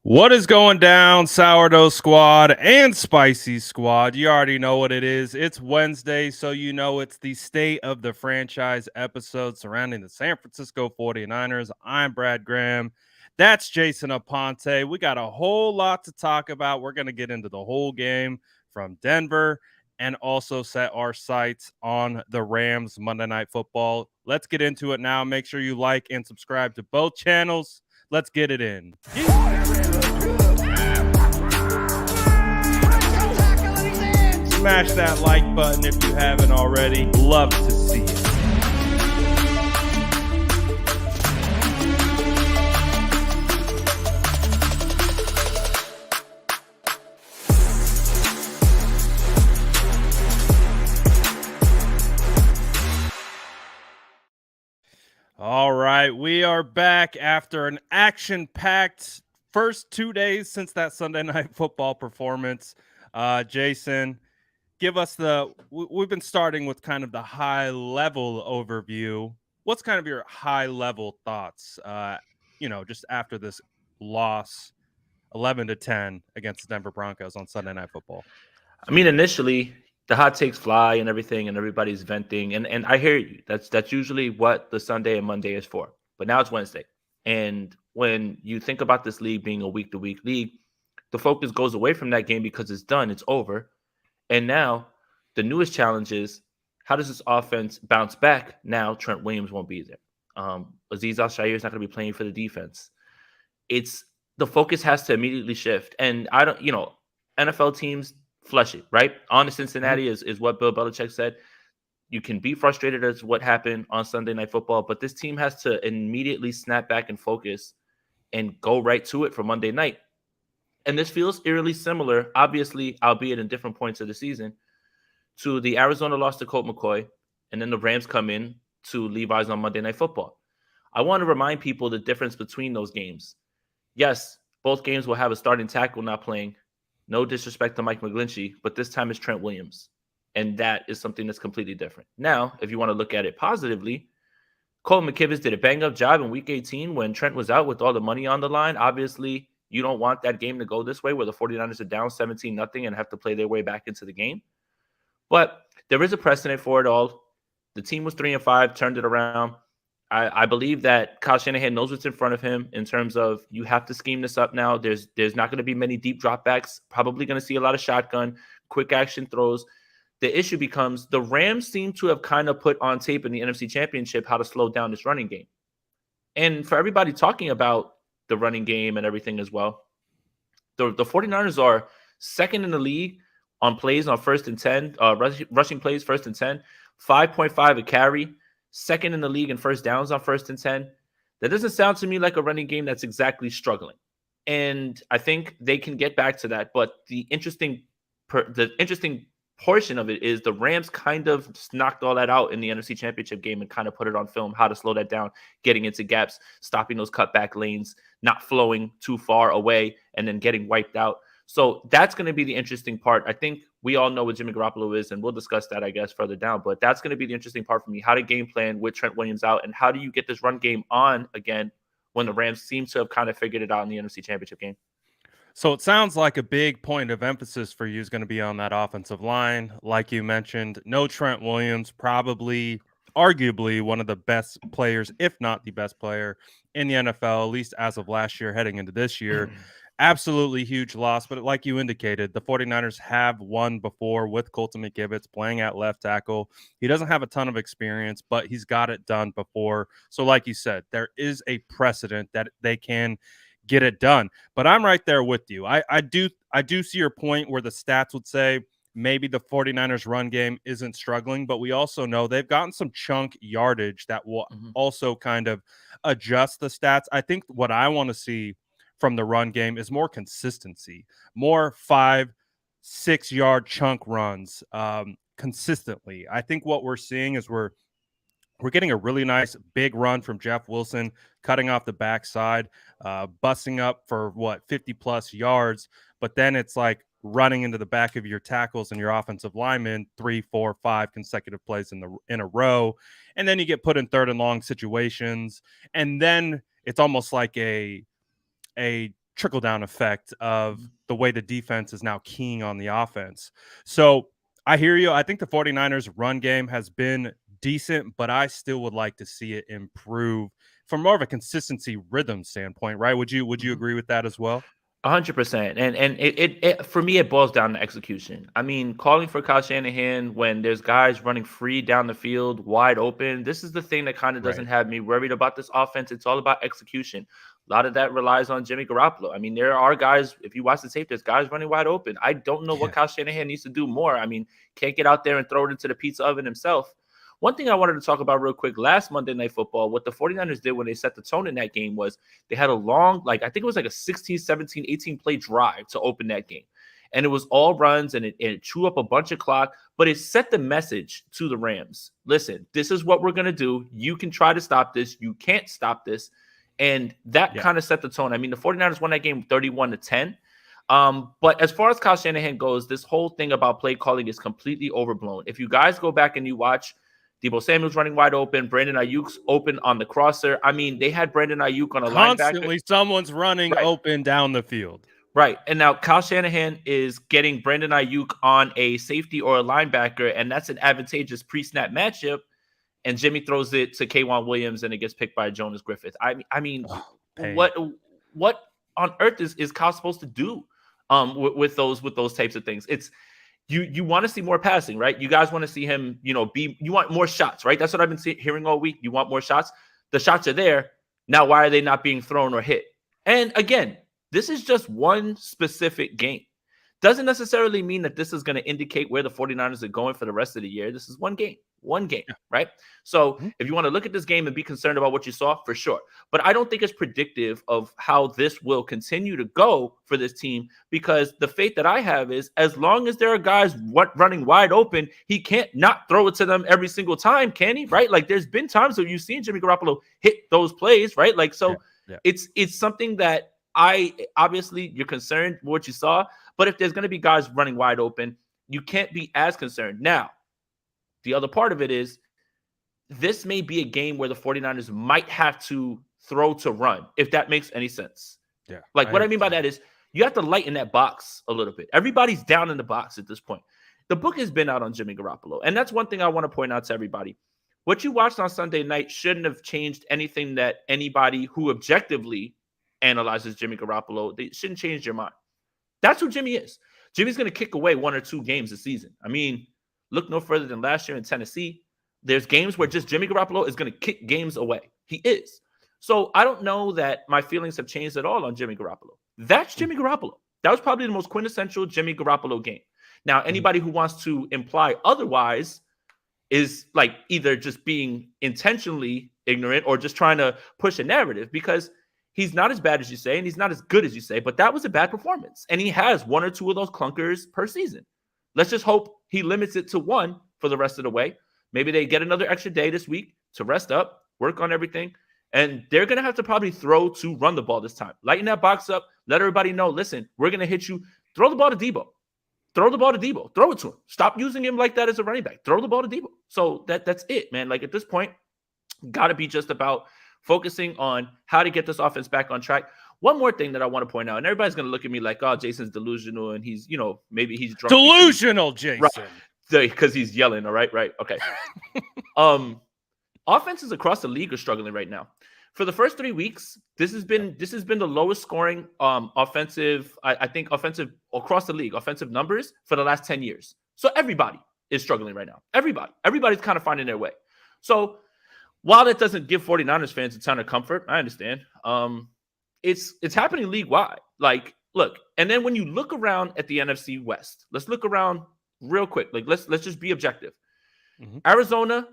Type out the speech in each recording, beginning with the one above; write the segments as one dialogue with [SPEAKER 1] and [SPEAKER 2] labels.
[SPEAKER 1] What is going down, Sourdough Squad and Spicy Squad? You already know what it is. It's Wednesday, so you know it's the State of the Franchise episode surrounding the San Francisco 49ers. I'm Brad Graham. That's Jason Aponte. We got a whole lot to talk about. We're going to get into the whole game from Denver and also set our sights on the Rams Monday Night Football. Let's get into it now. Make sure you like and subscribe to both channels. Let's get it in. Smash that like button if you haven't already. Love to see it. All right, we are back after an action-packed first 2 days since that Sunday Night Football performance. Jason, give us we've been starting with kind of the high level overview. What's kind of your high level thoughts, just after this loss 11-10 against the Denver Broncos on Sunday Night Football?
[SPEAKER 2] I mean, initially the hot takes fly and everything, and everybody's venting, and I hear you. That's usually what the Sunday and Monday is for. But now it's Wednesday, and when you think about this league being a week-to-week league, the focus goes away from that game because it's done, it's over, and now the newest challenge is how does this offense bounce back? Now Trent Williams won't be there. Aziz Al-Shaair is not going to be playing for the defense. It's the focus has to immediately shift, and I don't, NFL teams flush it, right? On to Cincinnati is what Bill Belichick said. You can be frustrated as what happened on Sunday Night Football, but this team has to immediately snap back and focus and go right to it for Monday night. And this feels eerily similar, obviously, albeit in different points of the season, to the Arizona loss to Colt McCoy, and then the Rams come in to Levi's on Monday Night Football. I want to remind people the difference between those games. Yes, both games will have a starting tackle not playing. No disrespect to Mike McGlinchey, but this time it's Trent Williams. And that is something that's completely different. Now, if you want to look at it positively, Colton McKivitz did a bang-up job in Week 18 when Trent was out with all the money on the line. Obviously, you don't want that game to go this way where the 49ers are down 17-0 and have to play their way back into the game. But there is a precedent for it all. The team was 3-5, turned it around. I believe that Kyle Shanahan knows what's in front of him in terms of you have to scheme this up now. There's not going to be many deep dropbacks. Probably going to see a lot of shotgun, quick action throws. The issue becomes the Rams seem to have kind of put on tape in the NFC Championship how to slow down this running game. And for everybody talking about the running game and everything as well, the 49ers are second in the league on plays on 1st and 10, rushing plays 1st and 10, 5.5 a carry. Second in the league in first downs on 1st and 10. That doesn't sound to me like a running game that's exactly struggling. And I think they can get back to that. But the interesting portion of it is the Rams kind of knocked all that out in the NFC Championship game and kind of put it on film, how to slow that down, getting into gaps, stopping those cutback lanes, not flowing too far away, and then getting wiped out. So that's going to be the interesting part. I think we all know what Jimmy Garoppolo is, and we'll discuss that, I guess, further down. But that's going to be the interesting part for me, how to game plan with Trent Williams out, and how do you get this run game on again when the Rams seem to have kind of figured it out in the NFC Championship game?
[SPEAKER 1] So it sounds like a big point of emphasis for you is going to be on that offensive line. Like you mentioned, no Trent Williams, probably, arguably one of the best players, if not the best player in the NFL, at least as of last year, heading into this year. Absolutely huge loss, but like you indicated, the 49ers have won before with Colton McKivitz playing at left tackle. He doesn't have a ton of experience, but he's got it done before. So like you said, there is a precedent that they can get it done. But I'm right there with you. I do see your point where the stats would say maybe the 49ers run game isn't struggling, but we also know they've gotten some chunk yardage that will also kind of adjust the stats. I think what I want to see from the run game is more consistency, more 5-6 yard chunk runs consistently. I think what we're seeing is we're getting a really nice big run from Jeff Wilson, cutting off the backside, busting up for 50 plus yards. But then it's like running into the back of your tackles and your offensive linemen 3, 4, 5 consecutive plays in a row. And then you get put in third and long situations. And then it's almost like a trickle down effect of the way the defense is now keying on the offense. So I hear you. I think the 49ers run game has been decent, but I still would like to see it improve from more of a consistency rhythm standpoint, right? Would you agree with that as well?
[SPEAKER 2] 100%. And it for me, it boils down to execution. I mean, calling for Kyle Shanahan when there's guys running free down the field, wide open. This is the thing that kind of doesn't
[SPEAKER 1] Right.
[SPEAKER 2] have me worried about this offense. It's all about execution. A lot of that relies on Jimmy Garoppolo. I mean, there are guys, if you watch the tape, there's guys running wide open. I don't know what
[SPEAKER 1] Yeah.
[SPEAKER 2] Kyle Shanahan needs to do more. I mean, can't get out there and throw it into the pizza oven himself. One thing I wanted to talk about real quick last Monday Night Football, what the 49ers did when they set the tone in that game was they had a long, like, I think it was like a 16, 17, 18 play drive to open that game. And it was all runs and it chewed up a bunch of clock, but it set the message to the Rams. Listen, this is what we're going to do. You can try to stop this. You can't stop this. And that
[SPEAKER 1] Yeah.
[SPEAKER 2] kind of set the tone. I mean, the 49ers won that game 31-10. But as far as Kyle Shanahan goes, this whole thing about play calling is completely overblown. If you guys go back and you watch Deebo Samuel's running wide open, Brandon Ayuk's open on the crosser. I mean, they had Brandon Ayuk on a linebacker.
[SPEAKER 1] Constantly someone's running
[SPEAKER 2] Right.
[SPEAKER 1] open down the field.
[SPEAKER 2] Right. And now Kyle Shanahan is getting Brandon Ayuk on a safety or a linebacker, and that's an advantageous pre-snap matchup. And Jimmy throws it to K'Wan Williams, and it gets picked by Jonas Griffith. I mean,
[SPEAKER 1] Pain.
[SPEAKER 2] what on earth is Kyle supposed to do with those types of things? It's you want to see more passing, right? You guys want to see him, you want more shots, right? That's what I've been hearing all week. You want more shots. The shots are there. Now, why are they not being thrown or hit? And again, this is just one specific game. Doesn't necessarily mean that this is going to indicate where the 49ers are going for the rest of the year. This is one game, right? So if you want to look at this game and be concerned about what you saw, for sure. But I don't think it's predictive of how this will continue to go for this team, because the faith that I have is as long as there are guys running wide open, he can't not throw it to them every single time, can he? Right? Like, there's been times where you've seen Jimmy Garoppolo hit those plays, right? Like, so it's something that obviously you're concerned with what you saw, but if there's going to be guys running wide open, you can't be as concerned. Now, the other part of it is this may be a game where the 49ers might have to throw to run, if that makes any sense.
[SPEAKER 1] Yeah.
[SPEAKER 2] Like, what I mean by that is you have to lighten that box a little bit. Everybody's down in the box at this point. The book has been out on Jimmy Garoppolo, and that's one thing I want to point out to everybody. What you watched on Sunday night shouldn't have changed anything that anybody who objectively analyzes Jimmy Garoppolo, they shouldn't change your mind. That's who Jimmy is. Jimmy's going to kick away 1 or 2 games this season. I mean, look no further than last year in Tennessee. There's games where just Jimmy Garoppolo is going to kick games away. He is. So I don't know that my feelings have changed at all on Jimmy Garoppolo. That's Jimmy Garoppolo. That was probably the most quintessential Jimmy Garoppolo game. Now, anybody who wants to imply otherwise is like either just being intentionally ignorant or just trying to push a narrative, because he's not as bad as you say, and he's not as good as you say, but that was a bad performance. And he has 1 or 2 of those clunkers per season. Let's just hope he limits it to 1 for the rest of the way. Maybe they get another extra day this week to rest up, work on everything. And they're going to have to probably throw to run the ball this time. Lighten that box up. Let everybody know, listen, we're going to hit you. Throw the ball to Deebo. Throw the ball to Deebo. Throw it to him. Stop using him like that as a running back. Throw the ball to Deebo. So that's it, man. Like, at this point, got to be just about focusing on how to get this offense back on track. One more thing that I want to point out, and everybody's going to look at me like, oh, Jason's delusional, and he's, maybe he's drunk.
[SPEAKER 1] Delusional, Jason.
[SPEAKER 2] Right. Because he's yelling. All right. Okay. Offenses across the league are struggling right now. For the first 3 weeks, this has been the lowest scoring offensive, I think offensive across the league, offensive numbers for the last 10 years. So everybody is struggling right now. Everybody's kind of finding their way. So while that doesn't give 49ers fans a ton of comfort, I understand. It's happening league-wide. Like, look, and then when you look around at the NFC West, let's look around real quick. Like, let's just be objective. Arizona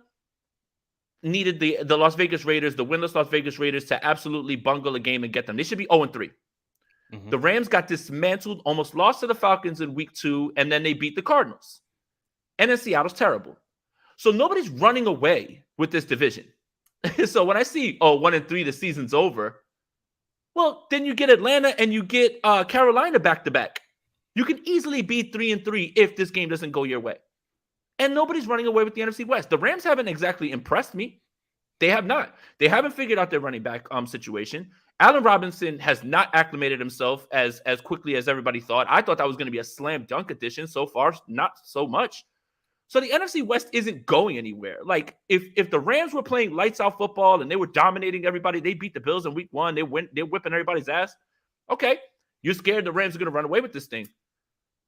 [SPEAKER 2] needed the Las Vegas Raiders, the winless Las Vegas Raiders, to absolutely bungle a game and get them. They should be 0-3. The Rams got dismantled, almost lost to the Falcons in week 2, and then they beat the Cardinals. And then Seattle's terrible. So nobody's running away with this division. So when I see, 1-3, the season's over, well, then you get Atlanta and you get Carolina back-to-back. You can easily be 3-3 if this game doesn't go your way. And nobody's running away with the NFC West. The Rams haven't exactly impressed me. They have not. They haven't figured out their running back situation. Allen Robinson has not acclimated himself as quickly as everybody thought. I thought that was going to be a slam dunk addition. So far, not so much. So the NFC West isn't going anywhere. Like if the Rams were playing lights out football and they were dominating everybody, they beat the Bills in week 1. They're whipping everybody's ass. Okay, you're scared the Rams are going to run away with this thing.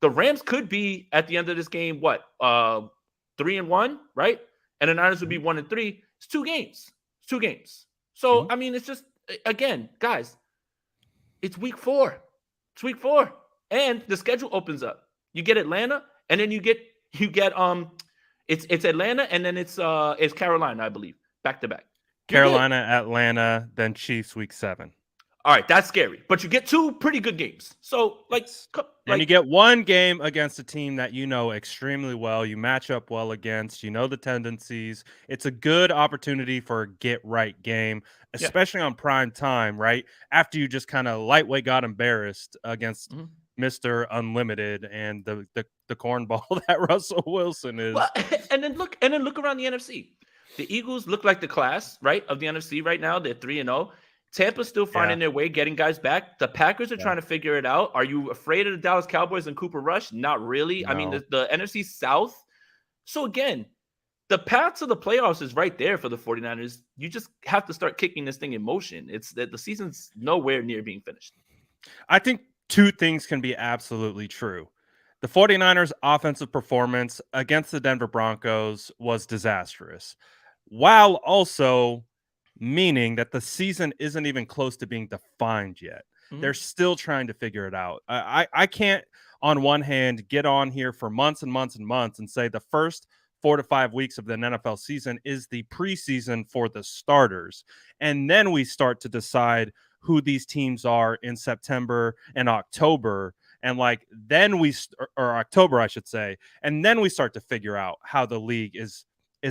[SPEAKER 2] The Rams could be at the end of this game 3-1, right? And the Niners would be 1-3. It's 2 games. It's 2 games. So I mean, it's just again, guys. It's week 4. It's week 4, and the schedule opens up. You get Atlanta, and then you get it's Atlanta, and then it's Carolina, I believe, back to back.
[SPEAKER 1] Carolina, Atlanta, then Chiefs week 7.
[SPEAKER 2] All right, that's scary. But you get 2 pretty good games. So
[SPEAKER 1] and you get 1 game against a team that you know extremely well, you match up well against, you know the tendencies. It's a good opportunity for a get-right game, especially on prime time, right? After you just kind of lightweight got embarrassed against Mr. Unlimited and the cornball that Russell Wilson is.
[SPEAKER 2] Well, and then look around the NFC. The Eagles look like the class, right, of the NFC right now. They're 3-0. Tampa's still finding their way, getting guys back. The Packers are trying to figure it out. Are you afraid of the Dallas Cowboys and Cooper Rush? Not really. No. I mean, the NFC South. So again, the path to the playoffs is right there for the 49ers. You just have to start kicking this thing in motion. It's that the season's nowhere near being finished.
[SPEAKER 1] I think 2 things can be absolutely true. The 49ers offensive performance against the Denver Broncos was disastrous, while also meaning that the season isn't even close to being defined yet. They're still trying to figure it out. I can't, on one hand, get on here for months and months and months and say the first 4 to 5 weeks of the NFL season is the preseason for the starters. And then we start to decide who these teams are in September and October. And then or October, I should say. And then we start to figure out how the league is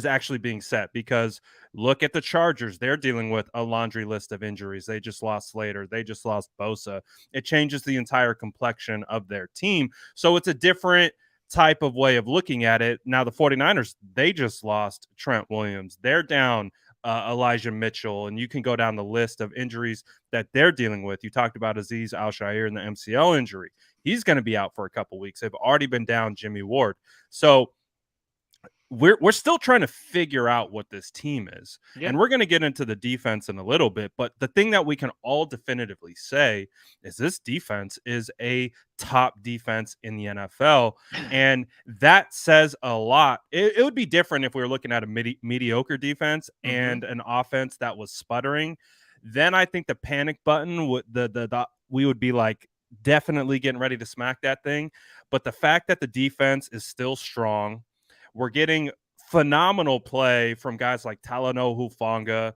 [SPEAKER 1] actually being set, because look at the Chargers. They're dealing with a laundry list of injuries. They just lost Slater. They just lost Bosa. It changes the entire complexion of their team. So it's a different type of way of looking at it. Now the 49ers, they just lost Trent Williams. They're down Elijah Mitchell, and you can go down the list of injuries that they're dealing with. You talked about Azeez Al-Shaair and the MCL injury. He's going to be out for a couple weeks. They've already been down Jimmy Ward. So we're still trying to figure out what this team is. And we're going to get into the defense in a little bit, but the thing that we can all definitively say is this defense is a top defense in the NFL, and that says a lot. It would be different if we were looking at a mediocre defense and an offense that was sputtering. Then I think the panic button would we would be like definitely getting ready to smack that thing. But the fact that the defense is still strong, we're getting phenomenal play from guys like Talanoa Hufanga.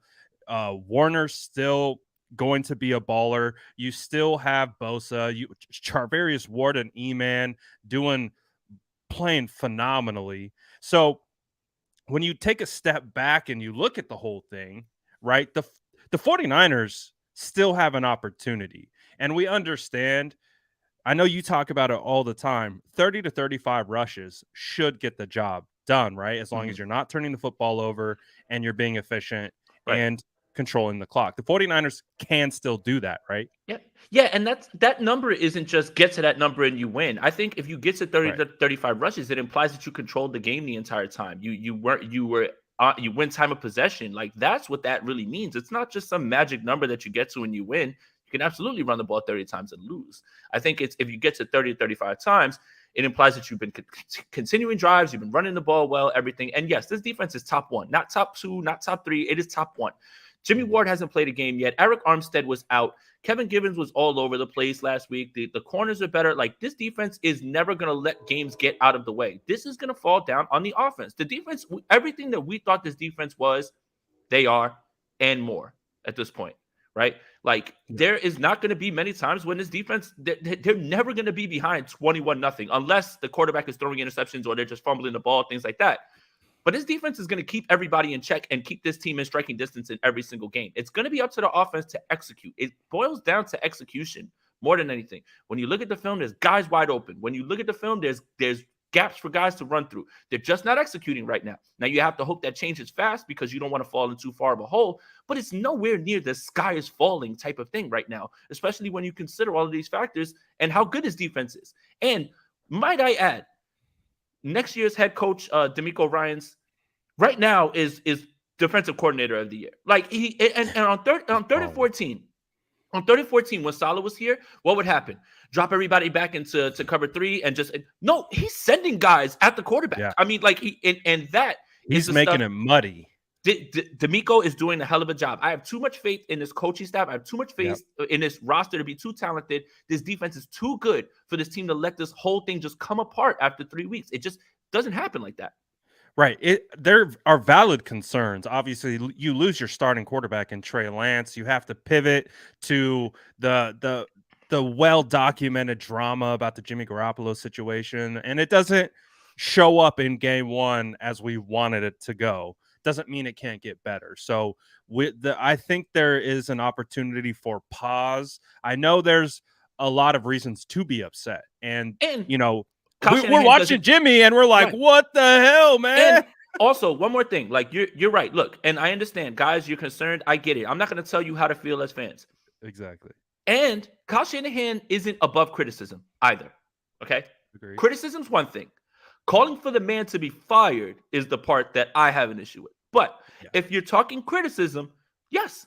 [SPEAKER 1] Warner's still going to be a baller. You still have Bosa, Charvarius Ward and E-Man playing phenomenally. So when you take a step back and you look at the whole thing, right, the 49ers still have an opportunity. And we understand, I know you talk about it all the time, 30 to 35 rushes should get the job done, right? As long as you're not turning the football over and you're being efficient and controlling the clock. The 49ers can still do that, right?
[SPEAKER 2] Yeah, and that number isn't just get to that number and you win. I think if you get to 30 to 35 rushes, it implies that you controlled the game the entire time. You win time of possession. Like, that's what that really means. It's not just some magic number that you get to when you win. You can absolutely run the ball 30 times and lose. I think it's if you get to 30 to 35 times, it implies that you've been continuing drives, you've been running the ball well, everything. And yes, this defense is top 1, not top 2, not top 3. It is top 1. Jimmy Ward hasn't played a game yet. Eric Armstead was out. Kevin Givens was all over the place last week. The corners are better. Like, this defense is never going to let games get out of the way. This is going to fall down on the offense. The defense, everything that we thought this defense was, they are, and more at this point, right? Like, there is not going to be many times when this defense, they're never going to be behind 21-0 unless the quarterback is throwing interceptions or they're just fumbling the ball, things like that. But this defense is going to keep everybody in check and keep this team in striking distance in every single game. It's going to be up to the offense to execute. It boils down to execution more than anything. When you look at the film, there's guys wide open. When you look at the film, there's gaps for guys to run through. They're just not executing right now. Now you have to hope that changes fast because you don't want to fall in too far of a hole, but it's nowhere near the sky is falling type of thing right now, especially when you consider all of these factors and how good his defense is. And might I add, next year's head coach, D'Amico Ryans, right now is defensive coordinator of the year. Like and on third and 14, on 3rd and 14, when Saleh was here, what would happen? Drop everybody back into cover 3 and just no. He's sending guys at the quarterback.
[SPEAKER 1] Yeah.
[SPEAKER 2] I mean, like
[SPEAKER 1] he's making it muddy.
[SPEAKER 2] D'Amico is doing a hell of a job. I have too much faith in this coaching staff. I have too much faith in this roster to be too talented. This defense is too good for this team to let this whole thing just come apart after 3 weeks. It just doesn't happen like that.
[SPEAKER 1] Right. There are valid concerns. Obviously, you lose your starting quarterback in Trey Lance. You have to pivot to the well-documented drama about the Jimmy Garoppolo situation, and it doesn't show up in game 1 as we wanted it to go. Doesn't mean it can't get better. So I think there is an opportunity for pause. I know there's a lot of reasons to be upset, and you know, we're watching Jimmy and we're like, what the hell, man?
[SPEAKER 2] And also, one more thing. Like, you're right. Look, and I understand, guys, you're concerned. I get it. I'm not going to tell you how to feel as fans.
[SPEAKER 1] Exactly.
[SPEAKER 2] And Kyle Shanahan isn't above criticism either. Okay?
[SPEAKER 1] Agreed.
[SPEAKER 2] Criticism's one thing. Calling for the man to be fired is the part that I have an issue with. But if you're talking criticism, yes,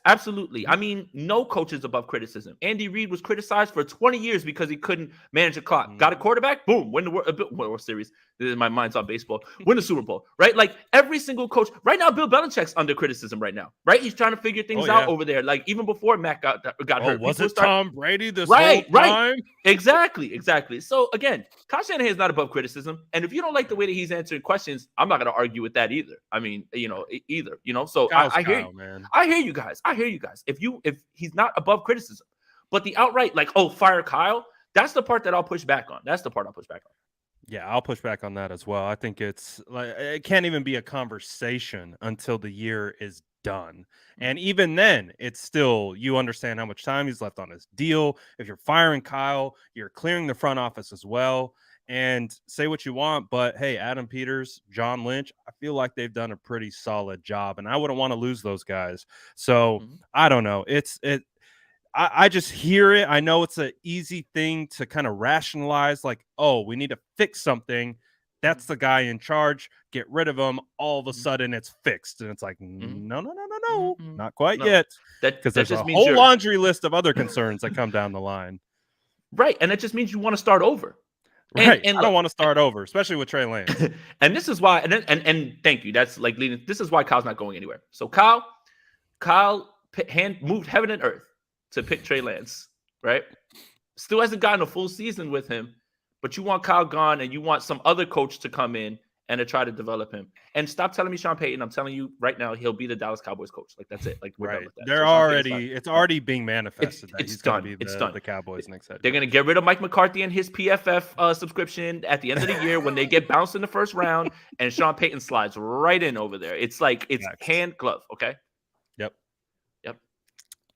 [SPEAKER 2] absolutely. I mean, no coach is above criticism. Andy Reid was criticized for 20 years because he couldn't manage a clock. Got a quarterback, boom, win the World Series. This is my mind's on baseball. Win the Super Bowl, right? Like every single coach. Right now, Bill Belichick's under criticism right now, right? He's trying to figure things out over there. Like even before Mac got hurt.
[SPEAKER 1] Was it Tom Brady this whole time?
[SPEAKER 2] Right. Exactly. So again, Kyle Shanahan is not above criticism. And if you don't like the way that he's answering questions, I'm not going to argue with that either. I mean, So I hear you, man. I hear you guys. If he's not above criticism, but the outright like, oh, fire Kyle, that's the part that I'll push back on.
[SPEAKER 1] Yeah, I'll push back on that as well. I think it's like it can't even be a conversation until the year is done. And even then, it's still, you understand how much time he's left on his deal. If you're firing Kyle, you're clearing the front office as well. And say what you want, but hey, Adam Peters, John Lynch, I feel like they've done a pretty solid job, and I wouldn't want to lose those guys. So I don't know. I just hear it. I know it's an easy thing to kind of rationalize, like, oh, we need to fix something. That's the guy in charge. Get rid of him. All of a sudden, it's fixed, and it's like, no, not quite yet, because there's a whole laundry list of other concerns that come down the line.
[SPEAKER 2] Right, and that just means you want to start over.
[SPEAKER 1] Right, and I don't want to start over, especially with Trey Lance.
[SPEAKER 2] And this is why, and thank you. That's like leading. This is why Kyle's not going anywhere. So Kyle moved heaven and earth to pick Trey Lance, right? Still hasn't gotten a full season with him, but you want Kyle gone, and you want some other coach to come in and to try to develop him. And stop telling me Sean Payton. I'm telling you right now, he'll be the Dallas Cowboys coach. Like that's it. Like we're done with that.
[SPEAKER 1] It's already being manifested.
[SPEAKER 2] It's done. It's done.
[SPEAKER 1] The Cowboys next head.
[SPEAKER 2] They're gonna get rid of Mike McCarthy and his PFF subscription at the end of the year when they get bounced in the first round, and Sean Payton slides right in over there. It's like it's hand glove. Okay.
[SPEAKER 1] Yep.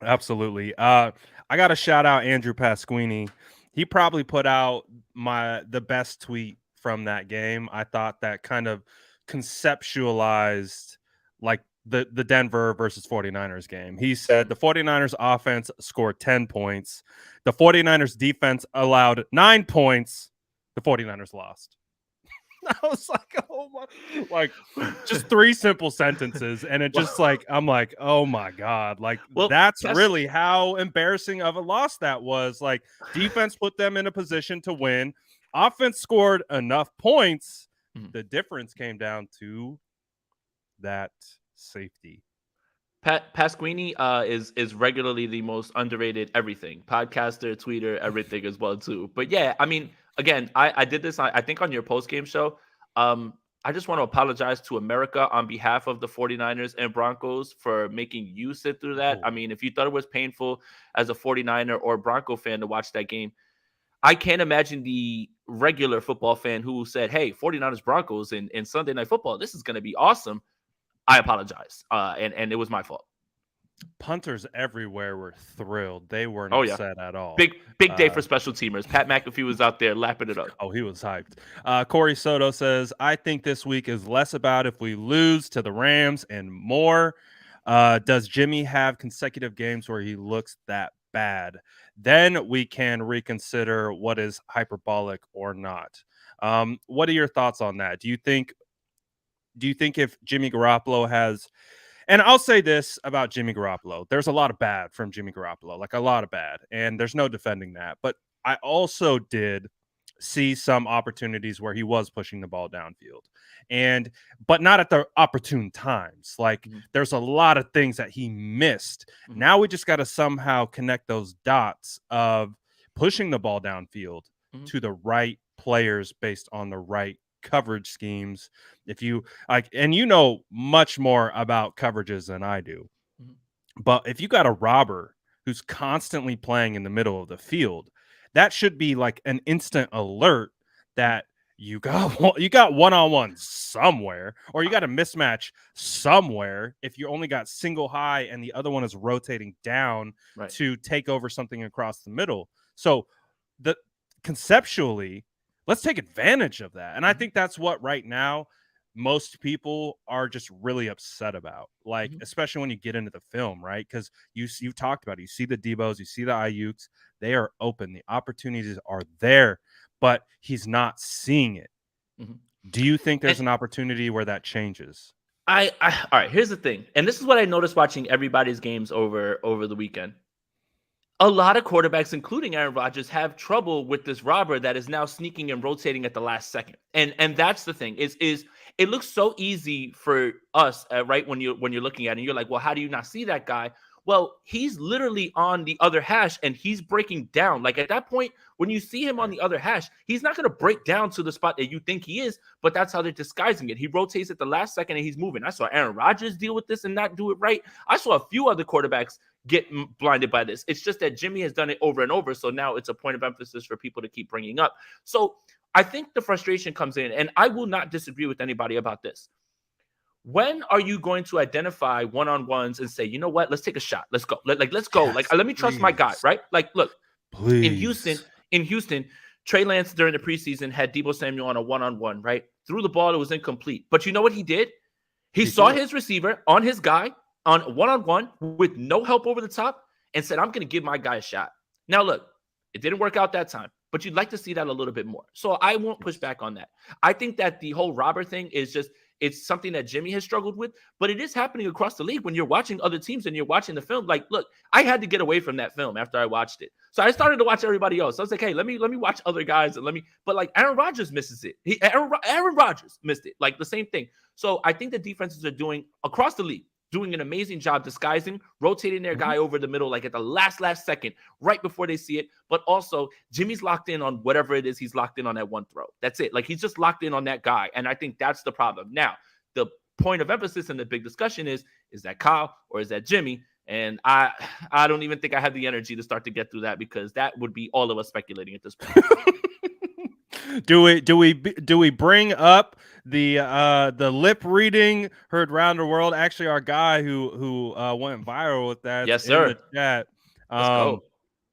[SPEAKER 1] Absolutely. I got to shout out Andrew Pasquini. He probably put out the best tweet from that game. I thought that kind of conceptualized like the Denver versus 49ers game. He said the 49ers offense scored 10 points. The 49ers defense allowed 9 points. The 49ers lost. I was like, oh my, like just 3 simple sentences. And it just like, I'm like, oh my God. Like that's really how embarrassing of a loss that was. Like defense put them in a position to win. Offense scored enough points. The difference came down to that safety.
[SPEAKER 2] Pasquini is regularly the most underrated everything. Podcaster, tweeter, everything as well too. But yeah, I mean, again, I did this, I think on your post-game show. I just want to apologize to America on behalf of the 49ers and Broncos for making you sit through that. I mean, if you thought it was painful as a 49er or Bronco fan to watch that game, I can't imagine the regular football fan who said, hey, 49ers Broncos in Sunday Night Football, this is going to be awesome. I apologize. And it was my fault.
[SPEAKER 1] Punters everywhere were thrilled. They weren't
[SPEAKER 2] Oh yeah,
[SPEAKER 1] upset at all.
[SPEAKER 2] big day for
[SPEAKER 1] Uh,
[SPEAKER 2] special teamers. Pat McAfee was out there lapping it up.
[SPEAKER 1] Oh, he was hyped. Corey Soto says, I think this week is less about if we lose to the Rams and more. Does Jimmy have consecutive games where he looks that bad? Then we can reconsider what is hyperbolic or not. What are your thoughts on that? Do you think if Jimmy Garoppolo has, and I'll say this about Jimmy Garoppolo, there's a lot of bad from Jimmy Garoppolo, like a lot of bad, and there's no defending that. But I also did see some opportunities where he was pushing the ball downfield, and but not at the opportune times. Like
[SPEAKER 2] Mhm,
[SPEAKER 1] there's a lot of things that he missed.
[SPEAKER 2] mhm,
[SPEAKER 1] Now we just got to somehow connect those dots of pushing the ball downfield
[SPEAKER 2] mhm,
[SPEAKER 1] to the right players based on the right coverage schemes. If you like, and you know much more about coverages than I do,
[SPEAKER 2] mhm,
[SPEAKER 1] but if you got a robber who's constantly playing in the middle of the field, that should be like an instant alert
[SPEAKER 2] mhm.
[SPEAKER 1] that you got one-on-one somewhere, or you got a mismatch somewhere if you only got single high and the other one is rotating down
[SPEAKER 2] Right.
[SPEAKER 1] to take over something across the middle. So the conceptually, let's take advantage of that. And I
[SPEAKER 2] Mhm,
[SPEAKER 1] think that's what right now most people are just really upset about. Like,
[SPEAKER 2] mhm.
[SPEAKER 1] especially when you get into the film, right? Because you've talked about it. You see the Debos, you see the Ayuks, they are open. The opportunities are there, but he's not seeing it.
[SPEAKER 2] Mhm.
[SPEAKER 1] Do you think
[SPEAKER 2] And
[SPEAKER 1] there's an opportunity where that changes?
[SPEAKER 2] all right. Here's the thing, and this is what I noticed watching everybody's games over the weekend. A lot of quarterbacks, including Aaron Rodgers, have trouble with this robber that is now sneaking and rotating at the last second. And that's the thing is it looks so easy for us, right? When you're looking at it, and you're like, well, how do you not see that guy? Well, he's literally on the other hash and he's breaking down. Like at that point, when you see him on
[SPEAKER 1] Right.
[SPEAKER 2] the other hash, he's not going to break down to the spot that you think he is, but that's how they're disguising it. He rotates at the last second and he's moving. I saw Aaron Rodgers deal with this and not do it right. I saw a few other quarterbacks get blinded by this. It's just that Jimmy has done it over and over. So now it's a point of emphasis for people to keep bringing up. So I think the frustration comes in, and I will not disagree with anybody about this. When are you going to identify one-on-ones and say, you know what, let's take a shot. Let's go. Let's go. Like,
[SPEAKER 1] Yes,
[SPEAKER 2] let me trust my guy,
[SPEAKER 1] please.
[SPEAKER 2] right? Like, look, in Houston,
[SPEAKER 1] Please.
[SPEAKER 2] in Houston, Trey Lance during the preseason had Debo Samuel on a one-on-one, right? Threw the ball, it was incomplete. But you know what he did? He
[SPEAKER 1] He
[SPEAKER 2] saw
[SPEAKER 1] threw it.
[SPEAKER 2] his receiver on his guy on one-on-one with no help over the top and said, I'm going to give my guy a shot. Now, look, it didn't work out that time, but you'd like to see that a little bit more. So I won't push back on that. I think that the whole robber thing is just, it's something that Jimmy has struggled with, but it is happening across the league when you're watching other teams and you're watching the film. Like, look, I had to get away from that film after I watched it. So I started to watch everybody else. I was like, hey, let me watch other guys and but like Aaron Rodgers misses it. Aaron Rodgers missed it. Like the same thing. So I think the defenses are doing across the league, doing an amazing job disguising, rotating their
[SPEAKER 1] Mhm.
[SPEAKER 2] guy over the middle, like at the last second, right before they see it. But also, Jimmy's locked in on whatever it is he's locked in on that one throw. That's it. Like he's just locked in on that guy. And I think that's the problem. Now, the point of emphasis and the big discussion is that Kyle or is that Jimmy? And I don't even think I have the energy to start to get through that because that would be all of us speculating at this point.
[SPEAKER 1] Do we bring up the lip reading heard round the world? Actually, our guy who went viral with that's
[SPEAKER 2] Yes,
[SPEAKER 1] in
[SPEAKER 2] sir.
[SPEAKER 1] the chat.
[SPEAKER 2] Let's
[SPEAKER 1] Um,
[SPEAKER 2] go.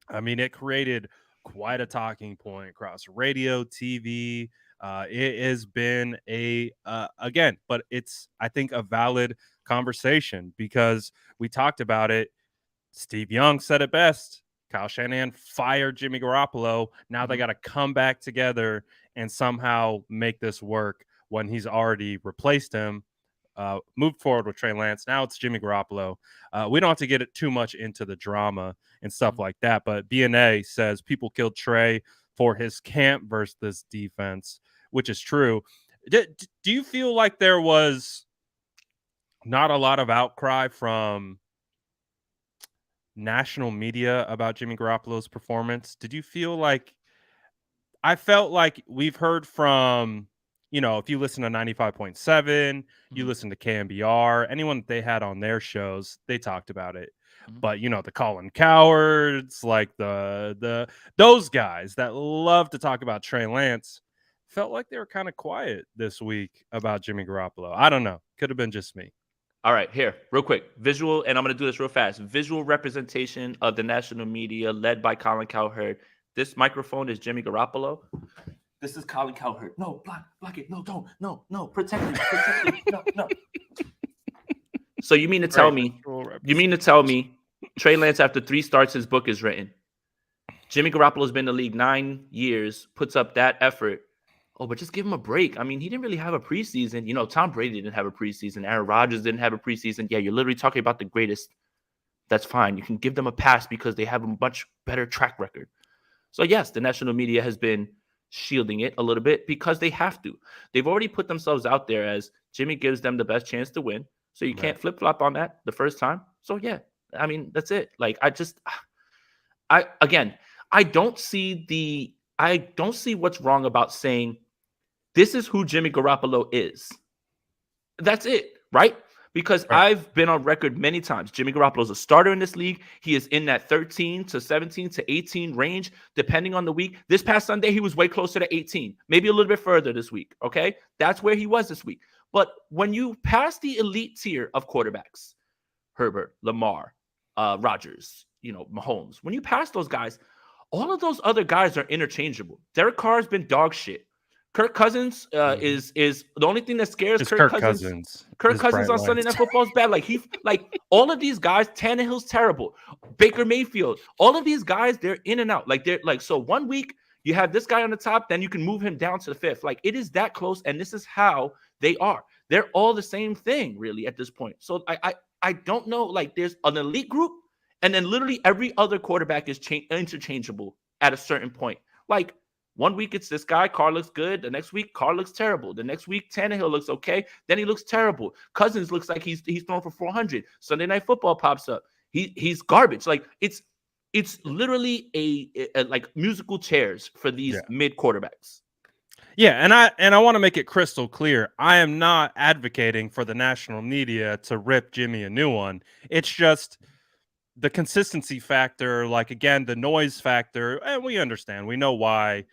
[SPEAKER 1] I mean, it created quite a talking point across radio, TV. It has been a again, but it's I think a valid conversation because we talked about it. Steve Young said it best. Kyle Shanahan fired Jimmy Garoppolo. Now they
[SPEAKER 2] Mhm.
[SPEAKER 1] got to come back together and somehow make this work when he's already replaced him. Moved forward with Trey Lance. Now it's Jimmy Garoppolo. We don't have to get it too much into the drama and stuff
[SPEAKER 2] Mhm.
[SPEAKER 1] like that. But BNA says people killed Trey for his camp versus this defense, which is true. Do you feel like there was not a lot of outcry from national media about Jimmy Garoppolo's performance? Did you feel like I felt like we've heard from, if you listen to 95.7, you
[SPEAKER 2] Mhm.
[SPEAKER 1] listen to KMBR, anyone that they had on their shows, they talked about it.
[SPEAKER 2] Mhm.
[SPEAKER 1] But the Colin Cowards, like the those guys that love to talk about Trey Lance, felt like they were kind of quiet this week about Jimmy Garoppolo. I don't know. Could have been just me.
[SPEAKER 2] All right, here, real quick. Visual, and I'm going to do this real fast. Visual representation of the national media led by Colin Cowherd. This microphone is Jimmy Garoppolo. This is Colin Cowherd. No, block it. No, don't. No, protect me. No. So you mean to tell me Trey Lance, after 3 starts, his book is written. Jimmy Garoppolo's been in the league 9 years, puts up that effort. Oh, but just give him a break. I mean, he didn't really have a preseason. You know, Tom Brady didn't have a preseason. Aaron Rodgers didn't have a preseason. Yeah, you're literally talking about the greatest. That's fine. You can give them a pass because they have a much better track record. So, yes, the national media has been shielding it a little bit because they have to. They've already put themselves out there as Jimmy gives them the best chance to win. So you can't flip-flop on that the first time. So, yeah, I mean, that's it. Like, I don't see what's wrong about saying this is who Jimmy Garoppolo is. That's it, right? Because I've been on record many times. Jimmy Garoppolo is a starter in this league. He is in that 13 to 17 to 18 range, depending on the week. This past Sunday, he was way closer to 18, maybe a little bit further this week, okay? That's where he was this week. But when you pass the elite tier of quarterbacks, Herbert, Lamar, Rodgers, Mahomes, when you pass those guys, all of those other guys are interchangeable. Derek Carr's been dog shit. Kirk Cousins is the only thing that scares Kirk Cousins. Kirk Cousins on Sunday Night Football is bad. Like all of these guys, Tannehill's terrible. Baker Mayfield, all of these guys, they're in and out. So 1 week you have this guy on the top, then you can move him down to the 5th. Like it is that close, and this is how they are. They're all the same thing, really, at this point. So I don't know. Like there's an elite group, and then literally every other quarterback is interchangeable at a certain point. Like 1 week it's this guy, Carr looks good. The next week, Carr looks terrible. The next week, Tannehill looks okay. Then he looks terrible. Cousins looks like he's thrown for 400. Sunday Night Football pops up. He's garbage. Like it's literally a like musical chairs for these mid quarterbacks.
[SPEAKER 1] Yeah, and I want to make it crystal clear. I am not advocating for the national media to rip Jimmy a new one. It's just the consistency factor, like again, the noise factor, and we understand. We know why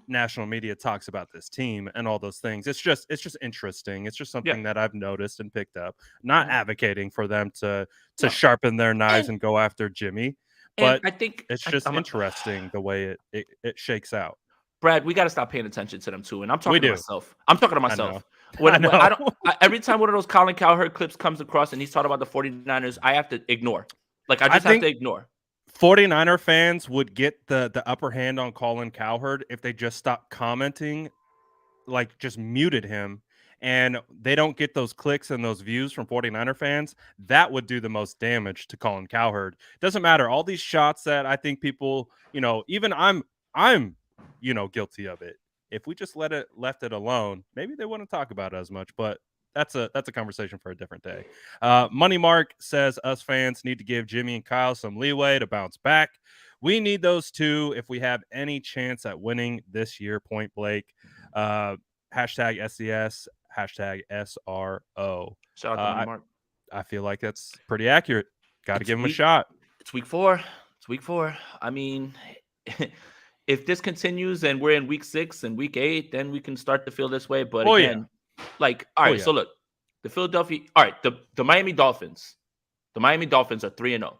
[SPEAKER 1] national media talks about this team and all those things. It's just interesting. It's just something that I've noticed and picked up. Not advocating for them to sharpen their knives and go after Jimmy, but I think it's just interesting the way it shakes out.
[SPEAKER 2] Brad, we got to stop paying attention to them too. And I'm talking to myself. I'm talking to myself. Every time one of those Colin Cowherd clips comes across and he's talking about the 49ers, I have to ignore. Like I have to ignore.
[SPEAKER 1] 49er fans would get the upper hand on Colin Cowherd if they just stopped commenting, like just muted him, and they don't get those clicks and those views from 49er fans. That would do the most damage to Colin Cowherd. Doesn't matter. All these shots that I think people, even I'm guilty of it. If we just left it alone, maybe they wouldn't talk about it as much, but that's a conversation for a different day. Money Mark says us fans need to give Jimmy and Kyle some leeway to bounce back. We need those two if we have any chance at winning this year. Point Blake. Hashtag SES. Hashtag SRO.
[SPEAKER 2] Shout out to Money Mark.
[SPEAKER 1] I feel like that's pretty accurate. Got to give him a shot.
[SPEAKER 2] It's week 4. I mean, if this continues and we're in week 6 and week 8, then we can start to feel this way. But like, all right, so look, the Miami Dolphins. The Miami Dolphins are 3-0.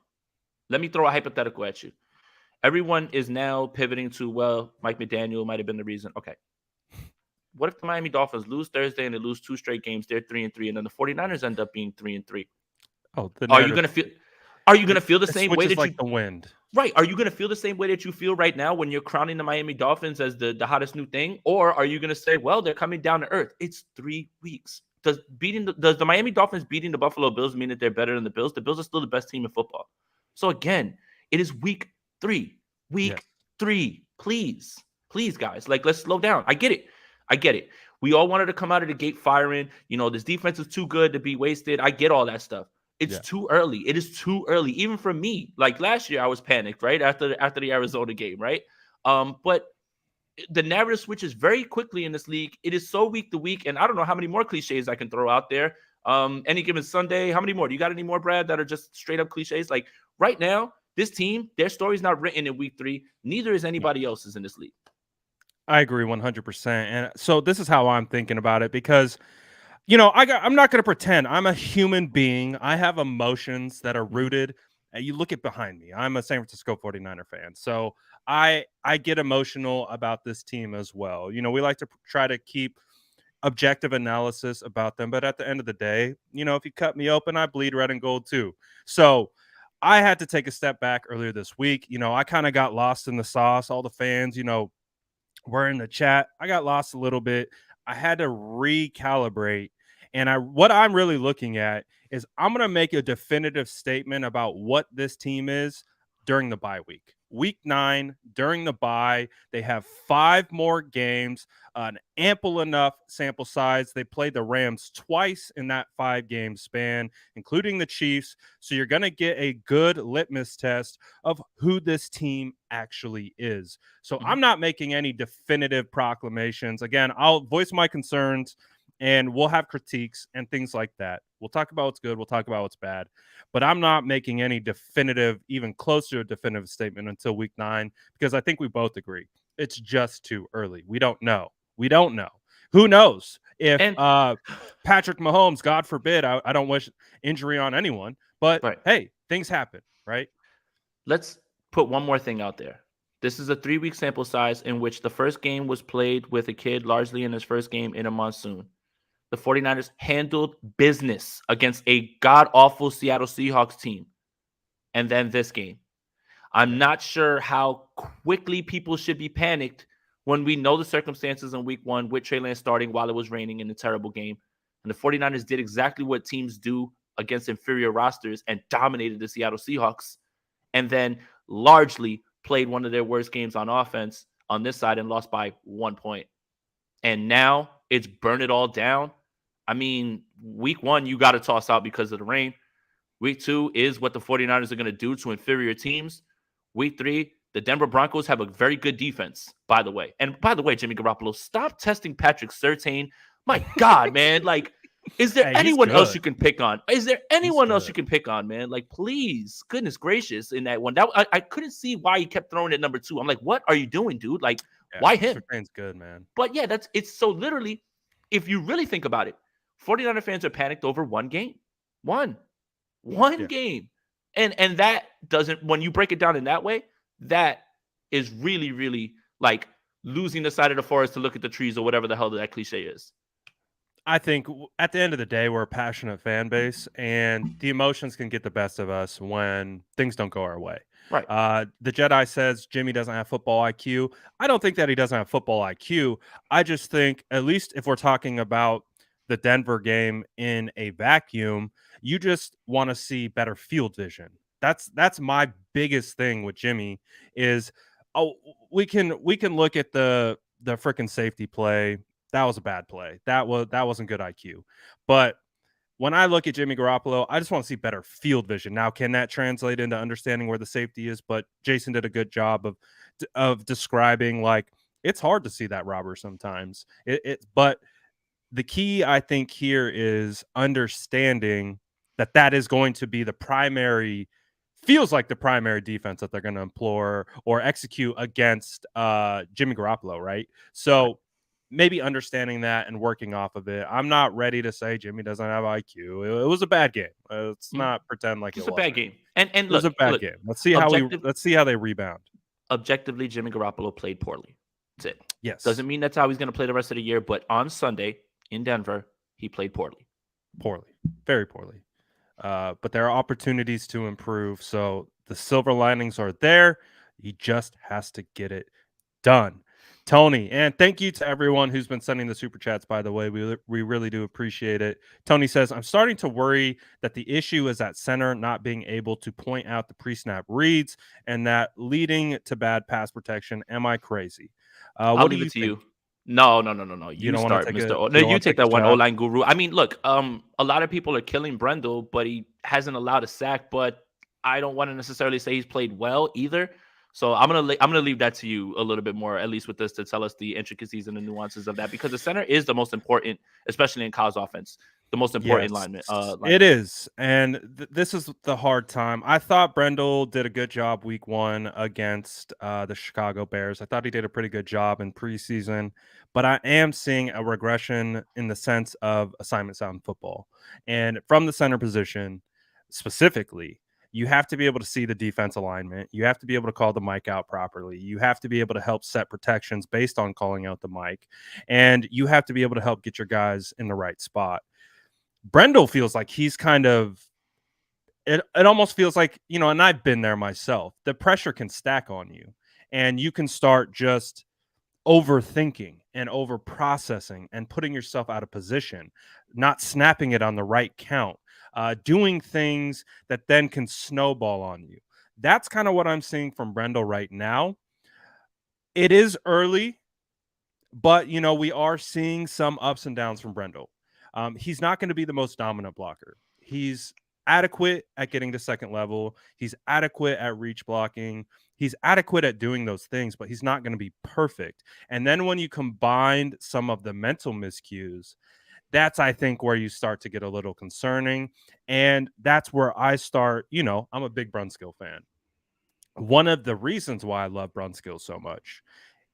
[SPEAKER 2] Let me throw a hypothetical at you. Everyone is now pivoting to, well, Mike McDaniel might have been the reason. Okay. What if the Miami Dolphins lose Thursday and they lose 2 straight games? They're 3-3, and then the 49ers end up being 3-3.
[SPEAKER 1] Oh,
[SPEAKER 2] are you gonna feel the same way that
[SPEAKER 1] like the wind?
[SPEAKER 2] Right. Are you going to feel the same way that you feel right now when you're crowning the Miami Dolphins as the hottest new thing? Or are you going to say, well, they're coming down to earth? It's 3 weeks. Does the Miami Dolphins beating the Buffalo Bills mean that they're better than the Bills? The Bills are still the best team in football. So again, it is week 3. Week 3. Please, guys. Like, let's slow down. I get it. We all wanted to come out of the gate firing. This defense is too good to be wasted. I get all that stuff. It's too early. It is too early, even for me. Like last year, I was panicked, right? After the Arizona game, right? But the narrative switches very quickly in this league. It is so week to week, and I don't know how many more cliches I can throw out there. Any given Sunday, how many more? Do you got any more, Brad, that are just straight up cliches? Like right now, this team, their story's not written in week 3. Neither is anybody else's in this league.
[SPEAKER 1] I agree 100%. And so this is how I'm thinking about it, because I'm not going to pretend. I'm a human being. I have emotions that are rooted. You look at behind me. I'm a San Francisco 49er fan. So I get emotional about this team as well. We like to try to keep objective analysis about them, but at the end of the day, if you cut me open, I bleed red and gold too. So I had to take a step back earlier this week. I kind of got lost in the sauce. All the fans, were in the chat. I got lost a little bit. I had to recalibrate. And what I'm really looking at is I'm going to make a definitive statement about what this team is during the bye week. Week 9, during the bye, they have 5 more games, an ample enough sample size. They played the Rams twice in that 5-game span, including the Chiefs. So you're going to get a good litmus test of who this team actually is. So I'm not making any definitive proclamations. Again, I'll voice my concerns and we'll have critiques and things like that. We'll talk about what's good. We'll talk about what's bad. But I'm not making any definitive, even close to a definitive statement until week 9, because I think we both agree it's just too early. We don't know. Who knows if Patrick Mahomes, God forbid, I don't wish injury on anyone, but hey, things happen, right?
[SPEAKER 2] Let's put one more thing out there. This is a 3-week sample size in which the first game was played with a kid largely in his first game in a monsoon. The 49ers handled business against a god-awful Seattle Seahawks team. And then this game. I'm not sure how quickly people should be panicked when we know the circumstances in week 1 with Trey Lance starting while it was raining in a terrible game. And the 49ers did exactly what teams do against inferior rosters and dominated the Seattle Seahawks. And then largely played one of their worst games on offense on this side and lost by 1 point. And now it's burn it all down. I mean, week 1, you got to toss out because of the rain. Week 2 is what the 49ers are going to do to inferior teams. Week 3, the Denver Broncos have a very good defense, by the way. And by the way, Jimmy Garoppolo, stop testing Patrick Surtain. My God, man. Like, is there anyone else you can pick on? Is there anyone else you can pick on, man? Like, please, goodness gracious, in that one. I couldn't see why he kept throwing it number 2. I'm like, what are you doing, dude? Like, why him?
[SPEAKER 1] Surtain's good, man.
[SPEAKER 2] But yeah, it's so literally, if you really think about it, 49er fans are panicked over one game. One game. And that doesn't, when you break it down in that way, that is really, really like losing the side of the forest to look at the trees or whatever the hell that cliche is.
[SPEAKER 1] I think at the end of the day, we're a passionate fan base, and the emotions can get the best of us when things don't go our way.
[SPEAKER 2] Right.
[SPEAKER 1] The Jedi says Jimmy doesn't have football IQ. I don't think that he doesn't have football IQ. I just think, at least if we're talking about the Denver game in a vacuum, you just want to see better field vision. That's my biggest thing with Jimmy is, we can look at the freaking safety play. That was a bad play. That wasn't good IQ. But when I look at Jimmy Garoppolo, I just want to see better field vision. Now, can that translate into understanding where the safety is? But Jason did a good job of describing, like, it's hard to see that robber sometimes. But the key, I think, here is understanding that is going to be the primary, feels like the primary defense that they're going to employ or execute against Jimmy Garoppolo, right? So maybe understanding that and working off of it. I'm not ready to say Jimmy doesn't have IQ. It was a bad game. Let's not pretend like
[SPEAKER 2] it's a bad game. And
[SPEAKER 1] it was a bad game. Let's see how they rebound.
[SPEAKER 2] Objectively, Jimmy Garoppolo played poorly. That's it.
[SPEAKER 1] Yes.
[SPEAKER 2] Doesn't mean that's how he's going to play the rest of the year, but on Sunday in Denver, he played poorly.
[SPEAKER 1] Very poorly. But there are opportunities to improve. So the silver linings are there. He just has to get it done. Tony, and thank you to everyone who's been sending the super chats, by the way. We really do appreciate it. Tony says, I'm starting to worry that the issue is at center not being able to point out the pre-snap reads and that leading to bad pass protection. Am I crazy?
[SPEAKER 2] I'll leave it to you. No. You start, Mr. No, you take that one, O-line guru. I mean, look, a lot of people are killing Brendel, but he hasn't allowed a sack. But I don't want to necessarily say he's played well either. So I'm gonna leave that to you a little bit more, at least with this, to tell us the intricacies and the nuances of that, because the center is the most important, especially in Kyle's offense. the most important
[SPEAKER 1] Yes,
[SPEAKER 2] lineman.
[SPEAKER 1] it
[SPEAKER 2] Lineman.
[SPEAKER 1] is, and this is the hard time. I thought Brendel did a good job week 1 against, the Chicago Bears. I thought he did a pretty good job in preseason, but I am seeing a regression in the sense of assignment sound football, and from the center position, specifically, you have to be able to see the defense alignment. You have to be able to call the mic out properly. You have to be able to help set protections based on calling out the mic, and you have to be able to help get your guys in the right spot. Brendel feels like he's kind of it almost feels like, and I've been there myself. The pressure can stack on you and you can start just overthinking and over processing and putting yourself out of position, not snapping it on the right count, doing things that then can snowball on you. That's kind of what I'm seeing from Brendel right now. It is early, but we are seeing some ups and downs from Brendel. He's not going to be the most dominant blocker. He's adequate at getting to second level. He's adequate at reach blocking. He's adequate at doing those things, but he's not going to be perfect. And then when you combine some of the mental miscues, that's, I think, where you start to get a little concerning. And that's where I start, I'm a big Brunskill fan. One of the reasons why I love Brunskill so much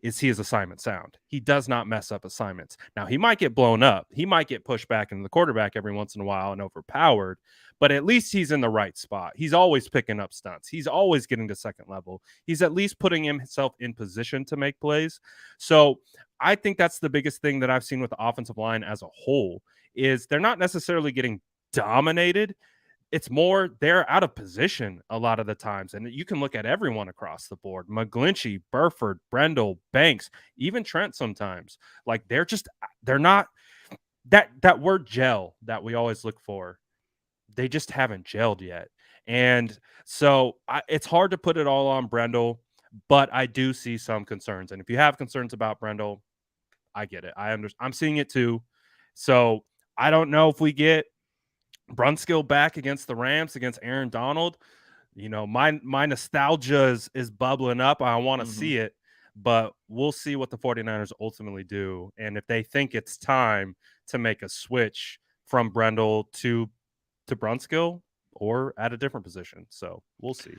[SPEAKER 1] is he is assignment sound. He does not mess up assignments. Now, he might get blown up. He might get pushed back into the quarterback every once in a while and overpowered, but at least he's in the right spot. He's always picking up stunts. He's always getting to second level. He's at least putting himself in position to make plays. So I think that's the biggest thing that I've seen with the offensive line as a whole is they're not necessarily getting dominated. It's more they're out of position a lot of the times. And you can look at everyone across the board. McGlinchey, Burford, Brendel, Banks, even Trent sometimes. Like they're not that word gel that we always look for. They just haven't gelled yet. And so it's hard to put it all on Brendel, but I do see some concerns. And if you have concerns about Brendel, I get it. I'm seeing it too. So I don't know if we get Brunskill back against the Rams, against Aaron Donald. My nostalgia is bubbling up. I want to see it, but we'll see what the 49ers ultimately do. And if they think it's time to make a switch from Brendel to Brunskill or at a different position. So we'll see.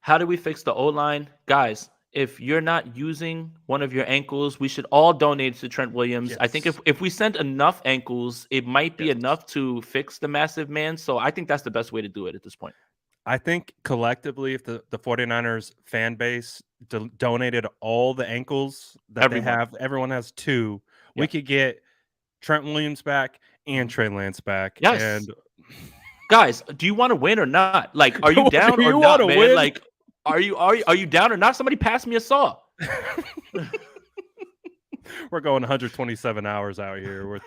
[SPEAKER 2] How do we fix the O-line? Guys, if you're not using one of your ankles, we should all donate to Trent Williams.
[SPEAKER 1] Yes.
[SPEAKER 2] I think if we send enough ankles, it might be enough to fix the massive man. So I think that's the best way to do it at this point.
[SPEAKER 1] I think collectively, if the 49ers fan base donated all the ankles that they have, everyone has 2, we could get Trent Williams back and Trey Lance back.
[SPEAKER 2] Yes.
[SPEAKER 1] And
[SPEAKER 2] guys, do you want to win or not? Like, are you down or not, man? Win? Like, are you down or not? Somebody pass me a saw.
[SPEAKER 1] We're going 127 hours out here with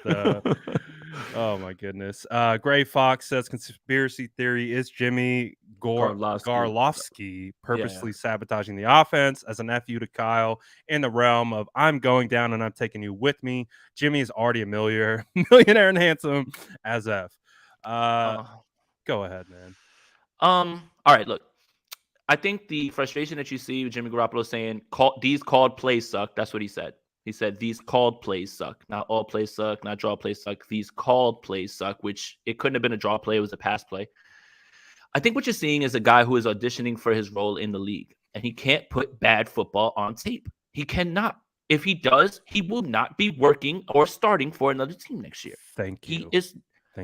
[SPEAKER 1] oh my goodness. Gray Fox says conspiracy theory is Jimmy Garlovsky purposely sabotaging the offense as an FU to Kyle in the realm of I'm going down and I'm taking you with me. Jimmy is already a millionaire and handsome as F. Go ahead, man.
[SPEAKER 2] All right, look. I think the frustration that you see with Jimmy Garoppolo saying these called plays suck. That's what he said. He said these called plays suck. Not all plays suck. Not draw plays suck. These called plays suck, which it couldn't have been a draw play. It was a pass play. I think what you're seeing is a guy who is auditioning for his role in the league, and he can't put bad football on tape. He cannot. If he does, he will not be working or starting for another team next year.
[SPEAKER 1] Thank you.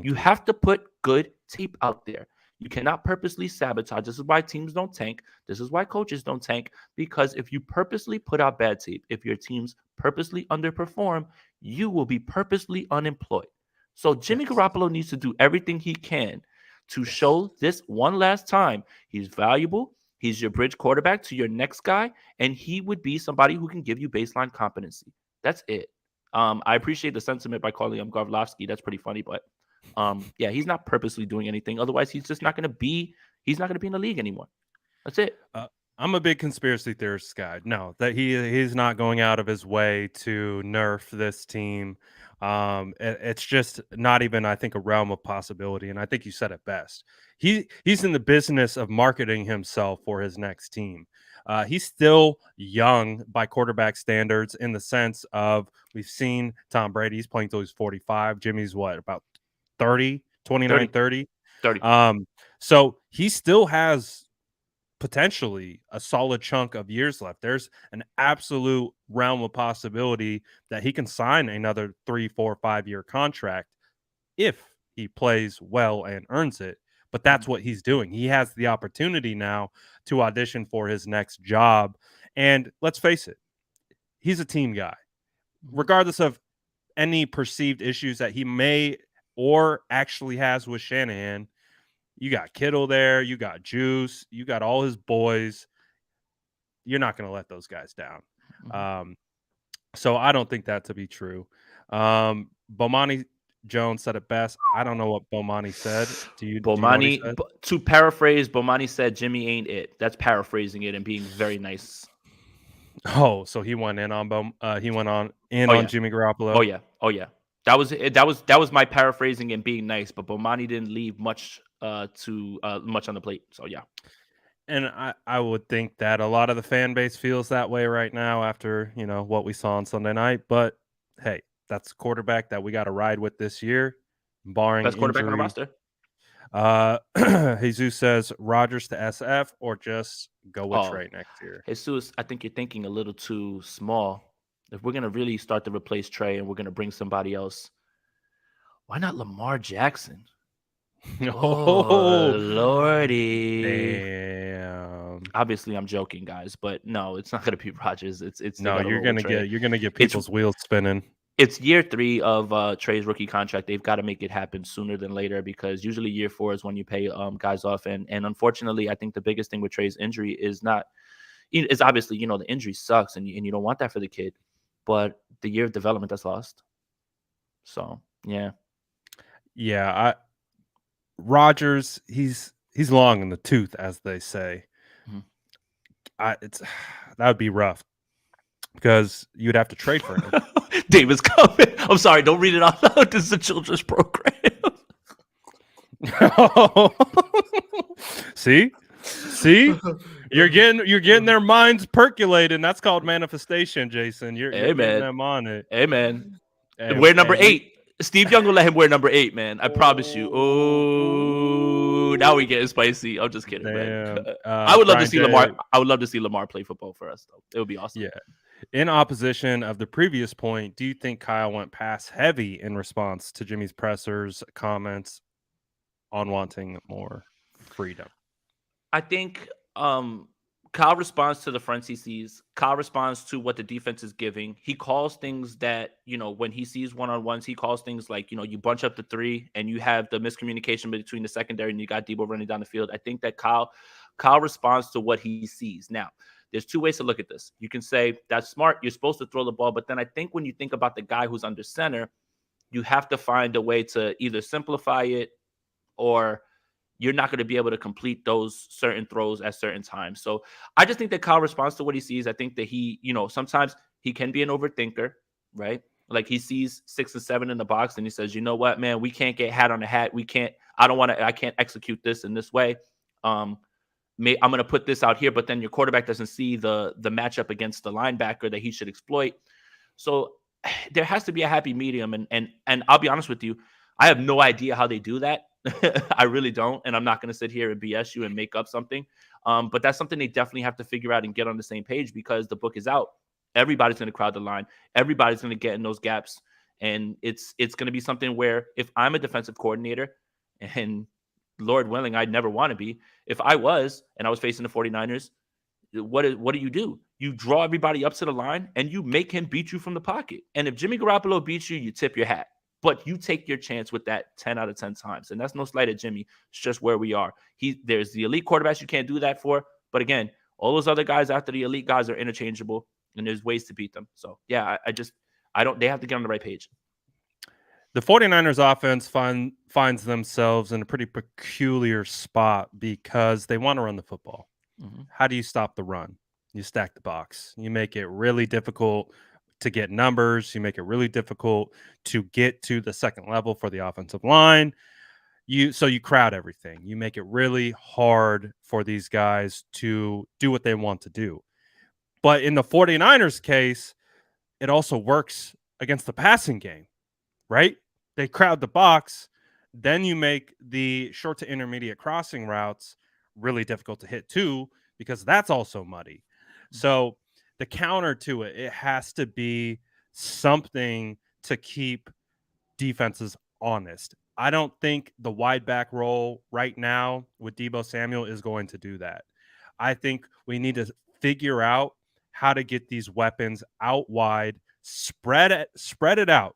[SPEAKER 2] You have to put good tape out there. You cannot purposely sabotage. This is why teams don't tank. This is why coaches don't tank. Because if you purposely put out bad tape, if your teams purposely underperform, you will be purposely unemployed. So Jimmy Garoppolo needs to do everything he can to show this one last time he's valuable. He's your bridge quarterback to your next guy, and he would be somebody who can give you baseline competency. That's it. I appreciate the sentiment by calling him Garlovsky. That's pretty funny, but yeah, he's not purposely doing anything. Otherwise, he's just not going to be. He's not going to be in the league anymore. That's it.
[SPEAKER 1] I'm a big conspiracy theorist guy. No, that he's not going out of his way to nerf this team. It's just not even, I think, a realm of possibility. And I think you said it best. He's in the business of marketing himself for his next team. He's still young by quarterback standards in the sense of we've seen Tom Brady's playing till he's 45. Jimmy's what, about 30, 29, 30.
[SPEAKER 2] 30.
[SPEAKER 1] So he still has potentially a solid chunk of years left. There's an absolute realm of possibility that he can sign another 3, 4, 5 year contract if he plays well and earns it. But that's what he's doing. He has the opportunity now to audition for his next job. And let's face it, he's a team guy. Regardless of any perceived issues that he may or actually has with Shanahan, you got Kittle there, you got Juice, you got all his boys. You're not going to let those guys down. So I don't think that to be true. Bomani Jones said it best. I don't know what Bomani said. Do you know what he said?
[SPEAKER 2] To paraphrase, Bomani said Jimmy ain't it. That's paraphrasing it and being very nice.
[SPEAKER 1] Oh, so he went in on on Jimmy Garoppolo.
[SPEAKER 2] Oh yeah. That was my paraphrasing and being nice, but Bomani didn't leave much much on the plate. So yeah.
[SPEAKER 1] And I would think that a lot of the fan base feels that way right now after, what we saw on Sunday night. But hey, that's a quarterback that we got to ride with this year, barring
[SPEAKER 2] best quarterback
[SPEAKER 1] injury.
[SPEAKER 2] On the roster.
[SPEAKER 1] Jesus says Rodgers to SF or just go with Trey next year.
[SPEAKER 2] Jesus, I think you're thinking a little too small. If we're gonna really start to replace Trey and we're gonna bring somebody else, why not Lamar Jackson? Oh, Lordy.
[SPEAKER 1] Damn.
[SPEAKER 2] Obviously, I'm joking, guys, but no, it's not going to be Rodgers. It's
[SPEAKER 1] no, you're gonna get people's wheels spinning.
[SPEAKER 2] It's year 3 of Trey's rookie contract. They've got to make it happen sooner than later because usually year 4 is when you pay guys off. And unfortunately, I think the biggest thing with Trey's injury is obviously, the injury sucks and you don't want that for the kid, but the year of development that's lost. So, yeah.
[SPEAKER 1] Yeah, Rodgers, he's long in the tooth, as they say. That would be rough because you'd have to trade for him.
[SPEAKER 2] David's coming. I'm sorry, don't read it out loud. This is a children's program.
[SPEAKER 1] See, you're getting their minds percolating. That's called manifestation, Jason. You're getting them on it.
[SPEAKER 2] Amen. Wear number 8. Steve Young will let him wear number 8, man. I promise you. Oh, now we getting spicy. I'm just kidding, man. I would love to see Lamar. I would love to see Lamar play football for us, though. It would be awesome.
[SPEAKER 1] Yeah. In opposition of the previous point, do you think Kyle went pass heavy in response to Jimmy's pressers comments on wanting more freedom?
[SPEAKER 2] I think Kyle responds to the fronts he sees. Kyle responds to what the defense is giving. He calls things that, when he sees one-on-ones, he calls things like, you bunch up the 3 and you have the miscommunication between the secondary and you got Debo running down the field. I think that Kyle responds to what he sees. Now, there's 2 ways to look at this. You can say, that's smart. You're supposed to throw the ball. But then I think when you think about the guy who's under center, you have to find a way to either simplify it or you're not going to be able to complete those certain throws at certain times. So I just think that Kyle responds to what he sees. I think that he, sometimes he can be an overthinker, right? Like he sees 6 and 7 in the box and he says, you know what, man, we can't get hat on a hat. I can't execute this in this way. I'm going to put this out here, but then your quarterback doesn't see the matchup against the linebacker that he should exploit. So there has to be a happy medium. And I'll be honest with you, I have no idea how they do that. I really don't. And I'm not going to sit here and BS you and make up something. But that's something they definitely have to figure out and get on the same page because the book is out. Everybody's going to crowd the line. Everybody's going to get in those gaps. And it's going to be something where if I'm a defensive coordinator, and Lord willing, I'd never want to be. If I was, and I was facing the 49ers, what do? You draw everybody up to the line and you make him beat you from the pocket. And if Jimmy Garoppolo beats you, you tip your hat. But you take your chance with that 10 out of 10 times. And that's no slight at Jimmy. It's just where we are. There's the elite quarterbacks you can't do that for. But again, all those other guys after the elite guys are interchangeable. And there's ways to beat them. So, yeah, they have to get on the right page.
[SPEAKER 1] The 49ers offense finds themselves in a pretty peculiar spot because they want to run the football. Mm-hmm. How do you stop the run? You stack the box. You make it really difficult to get numbers. You make it really difficult to get to the second level for the offensive line. You crowd everything. You make it really hard for these guys to do what they want to do. But in the 49ers case, it also works against the passing game, right? They crowd the box. Then you make the short to intermediate crossing routes really difficult to hit too, because that's also muddy. So the counter to it, it has to be something to keep defenses honest. I don't think the wide back role right now with Debo Samuel is going to do that. I think we need to figure out how to get these weapons out wide, spread it out.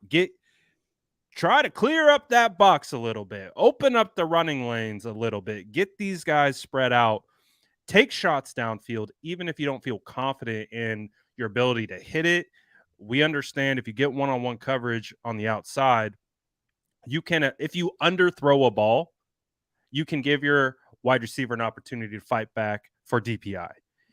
[SPEAKER 1] Try to clear up that box a little bit. Open up the running lanes a little bit. Get these guys spread out. Take shots downfield even if you don't feel confident in your ability to hit it. We understand if you get one-on-one coverage on the outside, you can, if you underthrow a ball, you can give your wide receiver an opportunity to fight back for DPI.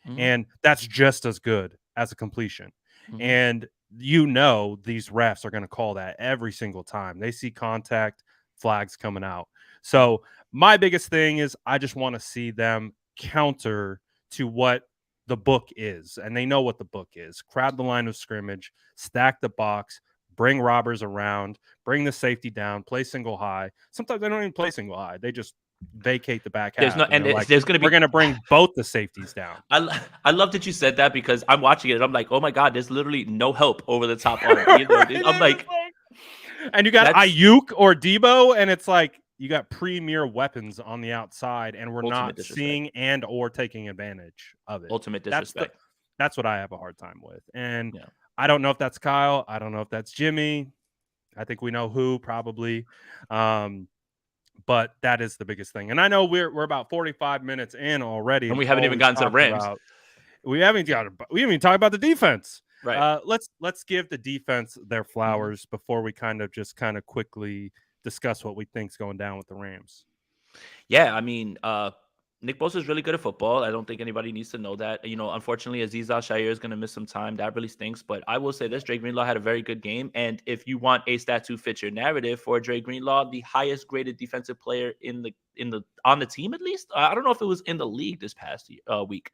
[SPEAKER 2] Mm-hmm.
[SPEAKER 1] And that's just as good as a completion.
[SPEAKER 2] Mm-hmm.
[SPEAKER 1] And these refs are going to call that every single time they see contact flags coming out. So my biggest thing is I just want to see them counter to what the book is. And they know what the book is. Crowd the line of scrimmage, stack the box, bring robbers around, bring the safety down, play single high. Sometimes they don't even play single high. They just vacate the back half.
[SPEAKER 2] And
[SPEAKER 1] they're like,
[SPEAKER 2] there's going to be,
[SPEAKER 1] we're going to bring both the safeties down.
[SPEAKER 2] I love that you said that because I'm watching it and I'm like, oh my God, there's literally no help over the top arm.
[SPEAKER 1] Right?
[SPEAKER 2] I'm like,
[SPEAKER 1] and you got Ayuk or Debo, and it's like you got premier weapons on the outside, and we're not seeing and or taking advantage of it.
[SPEAKER 2] Ultimate disrespect.
[SPEAKER 1] That's what I have a hard time with. And I don't know if that's Kyle. I don't know if that's Jimmy. I think we know who probably. But that is the biggest thing. And I know we're about 45 minutes in already.
[SPEAKER 2] And we haven't even gotten to the Rams.
[SPEAKER 1] We haven't even talked about the defense.
[SPEAKER 2] Right.
[SPEAKER 1] Let's give the defense their flowers before we kind of quickly discuss what we think's going down with the Rams.
[SPEAKER 2] Yeah, I mean, Nick Bosa is really good at football. I don't think anybody needs to know that. Unfortunately, Azeez Al-Shaair is going to miss some time. That really stinks. But I will say this: Dre Greenlaw had a very good game. And if you want a stat to fit your narrative for Dre Greenlaw, the highest graded defensive player on the team, at least. I don't know if it was in the league this past week,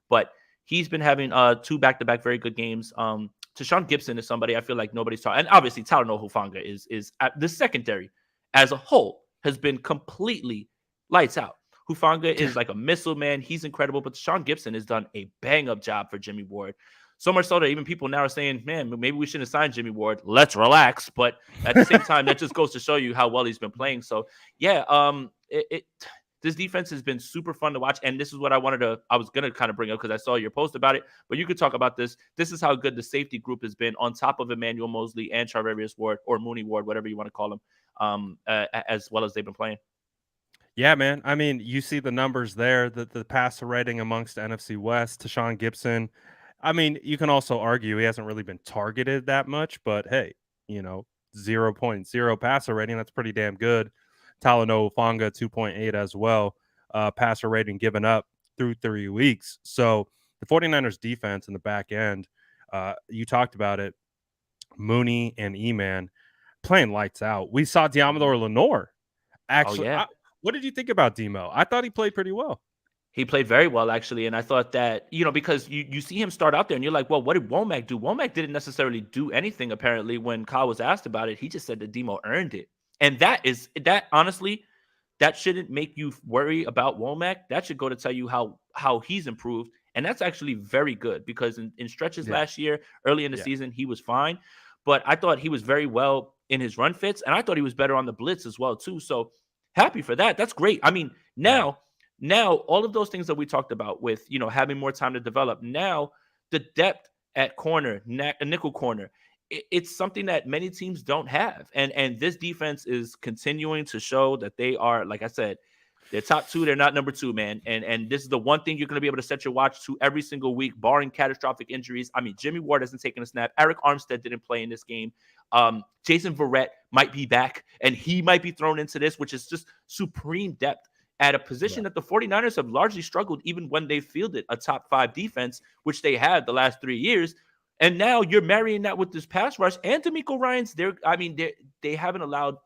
[SPEAKER 2] but he's been having 2 back-to-back very good games. Tashawn Gibson is somebody I feel like nobody's talking. And obviously, Talanoa Hufanga is the secondary as a whole has been completely lights out. Hufanga is like a missile, man. He's incredible. But Sean Gibson has done a bang-up job for Jimmy Ward. So much so that even people now are saying, man, maybe we shouldn't have signed Jimmy Ward. Let's relax. But at the same time, that just goes to show you how well he's been playing. So, yeah, this defense has been super fun to watch. And this is what I was going to kind of bring up because I saw your post about it. But you could talk about this. This is how good the safety group has been on top of Emmanuel Mosley and Charvarius Ward or Mooney Ward, whatever you want to call him, as well as they've been playing.
[SPEAKER 1] Yeah, man. I mean, you see the numbers there, the passer rating amongst NFC West, Tashawn Gibson. I mean, you can also argue he hasn't really been targeted that much, but hey, 0.0 passer rating, that's pretty damn good. Talanoa Hufanga, 2.8 as well. Passer rating given up through 3 weeks. So the 49ers defense in the back end, you talked about it, Mooney and E-Man playing lights out. We saw Deommodore Lenoir. Actually, what did you think about Demo? I thought he played pretty well.
[SPEAKER 2] He played very well, actually. And I thought that, because you see him start out there and you're like, well, what did Womack do? Womack didn't necessarily do anything, apparently, when Kyle was asked about it. He just said that Demo earned it. And honestly, that shouldn't make you worry about Womack. That should go to tell you how he's improved. And that's actually very good because in stretches last year, early in the season, he was fine. But I thought he was very well in his run fits. And I thought he was better on the blitz as well, too. So happy for that. That's great. I mean, now all of those things that we talked about with, having more time to develop, now the depth at corner, nickel corner, it's something that many teams don't have. And this defense is continuing to show that they are, like I said, they're top 2. They're not number 2, man. And this is the one thing you're going to be able to set your watch to every single week, barring catastrophic injuries. I mean, Jimmy Ward hasn't taken a snap. Eric Armstead didn't play in this game. Jason Verrett might be back, and he might be thrown into this, which is just supreme depth at a position that the 49ers have largely struggled even when they fielded a top 5 defense, which they had the last 3 years. And now you're marrying that with this pass rush and D'Amico Ryans. They haven't allowed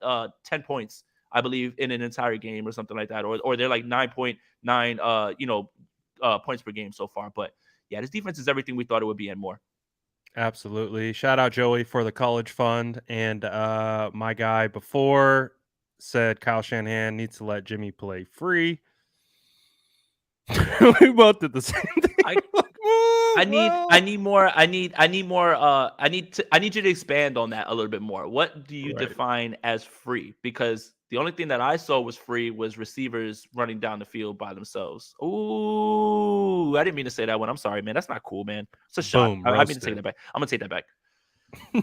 [SPEAKER 2] 10 points, I believe, in an entire game or something like that, or they're like 9.9 points per game so far. But yeah, this defense is everything we thought it would be and more.
[SPEAKER 1] Absolutely. Shout out Joey for the college fund and my guy before said Kyle Shanahan needs to let Jimmy play free. We both did the same thing.
[SPEAKER 2] I need you to expand on that a little bit more. What do you define as free? Because the only thing that I saw was free was receivers running down the field by themselves. Ooh, I didn't mean to say that one. I'm sorry, man. That's not cool, man. It's a shot. I mean to take that back. I'm gonna take that back.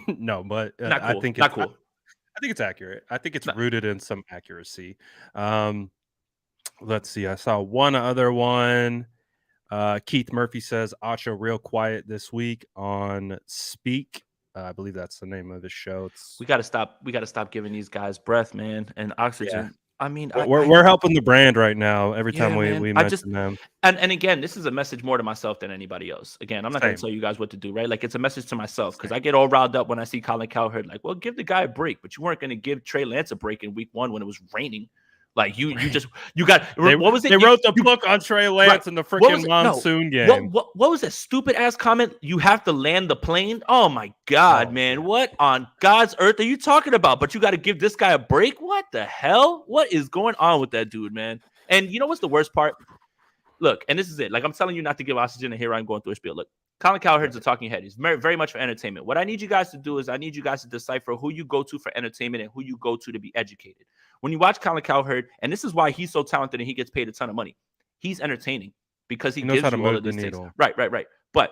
[SPEAKER 1] No, but
[SPEAKER 2] not cool.
[SPEAKER 1] I think
[SPEAKER 2] not cool.
[SPEAKER 1] I think it's accurate. I think it's rooted in some accuracy. Let's see. I saw one other one. Keith Murphy says Acho real quiet this week on Speak. I believe that's the name of his show.
[SPEAKER 2] We gotta stop. We gotta stop giving these guys breath, man, and oxygen. Yeah. I mean,
[SPEAKER 1] we're helping the brand right now. Every time we mention them.
[SPEAKER 2] And again, this is a message more to myself than anybody else. Again, I'm not going to tell you guys what to do, right? Like, it's a message to myself because I get all riled up when I see Colin Cowherd. Like, well, give the guy a break, but you weren't going to give Trey Lance a break in week 1 when it was raining. Like you got. What was it?
[SPEAKER 1] They wrote the book on Trey Lance in the freaking monsoon game.
[SPEAKER 2] What was that stupid ass comment? You have to land the plane. Oh my god, man! Yeah. What on God's earth are you talking about? But you got to give this guy a break. What the hell? What is going on with that dude, man? And you know what's the worst part? Look, and this is it. Like I'm telling you not to give oxygen, and here I'm going through a spiel. Look, Colin Cowherd's a talking head. He's very, very much for entertainment. What I need you guys to do is I need you guys to decipher who you go to for entertainment and who you go to be educated. When you watch Colin Cowherd, and this is why he's so talented and he gets paid a ton of money, he's entertaining because he knows how to move the needle. Right. But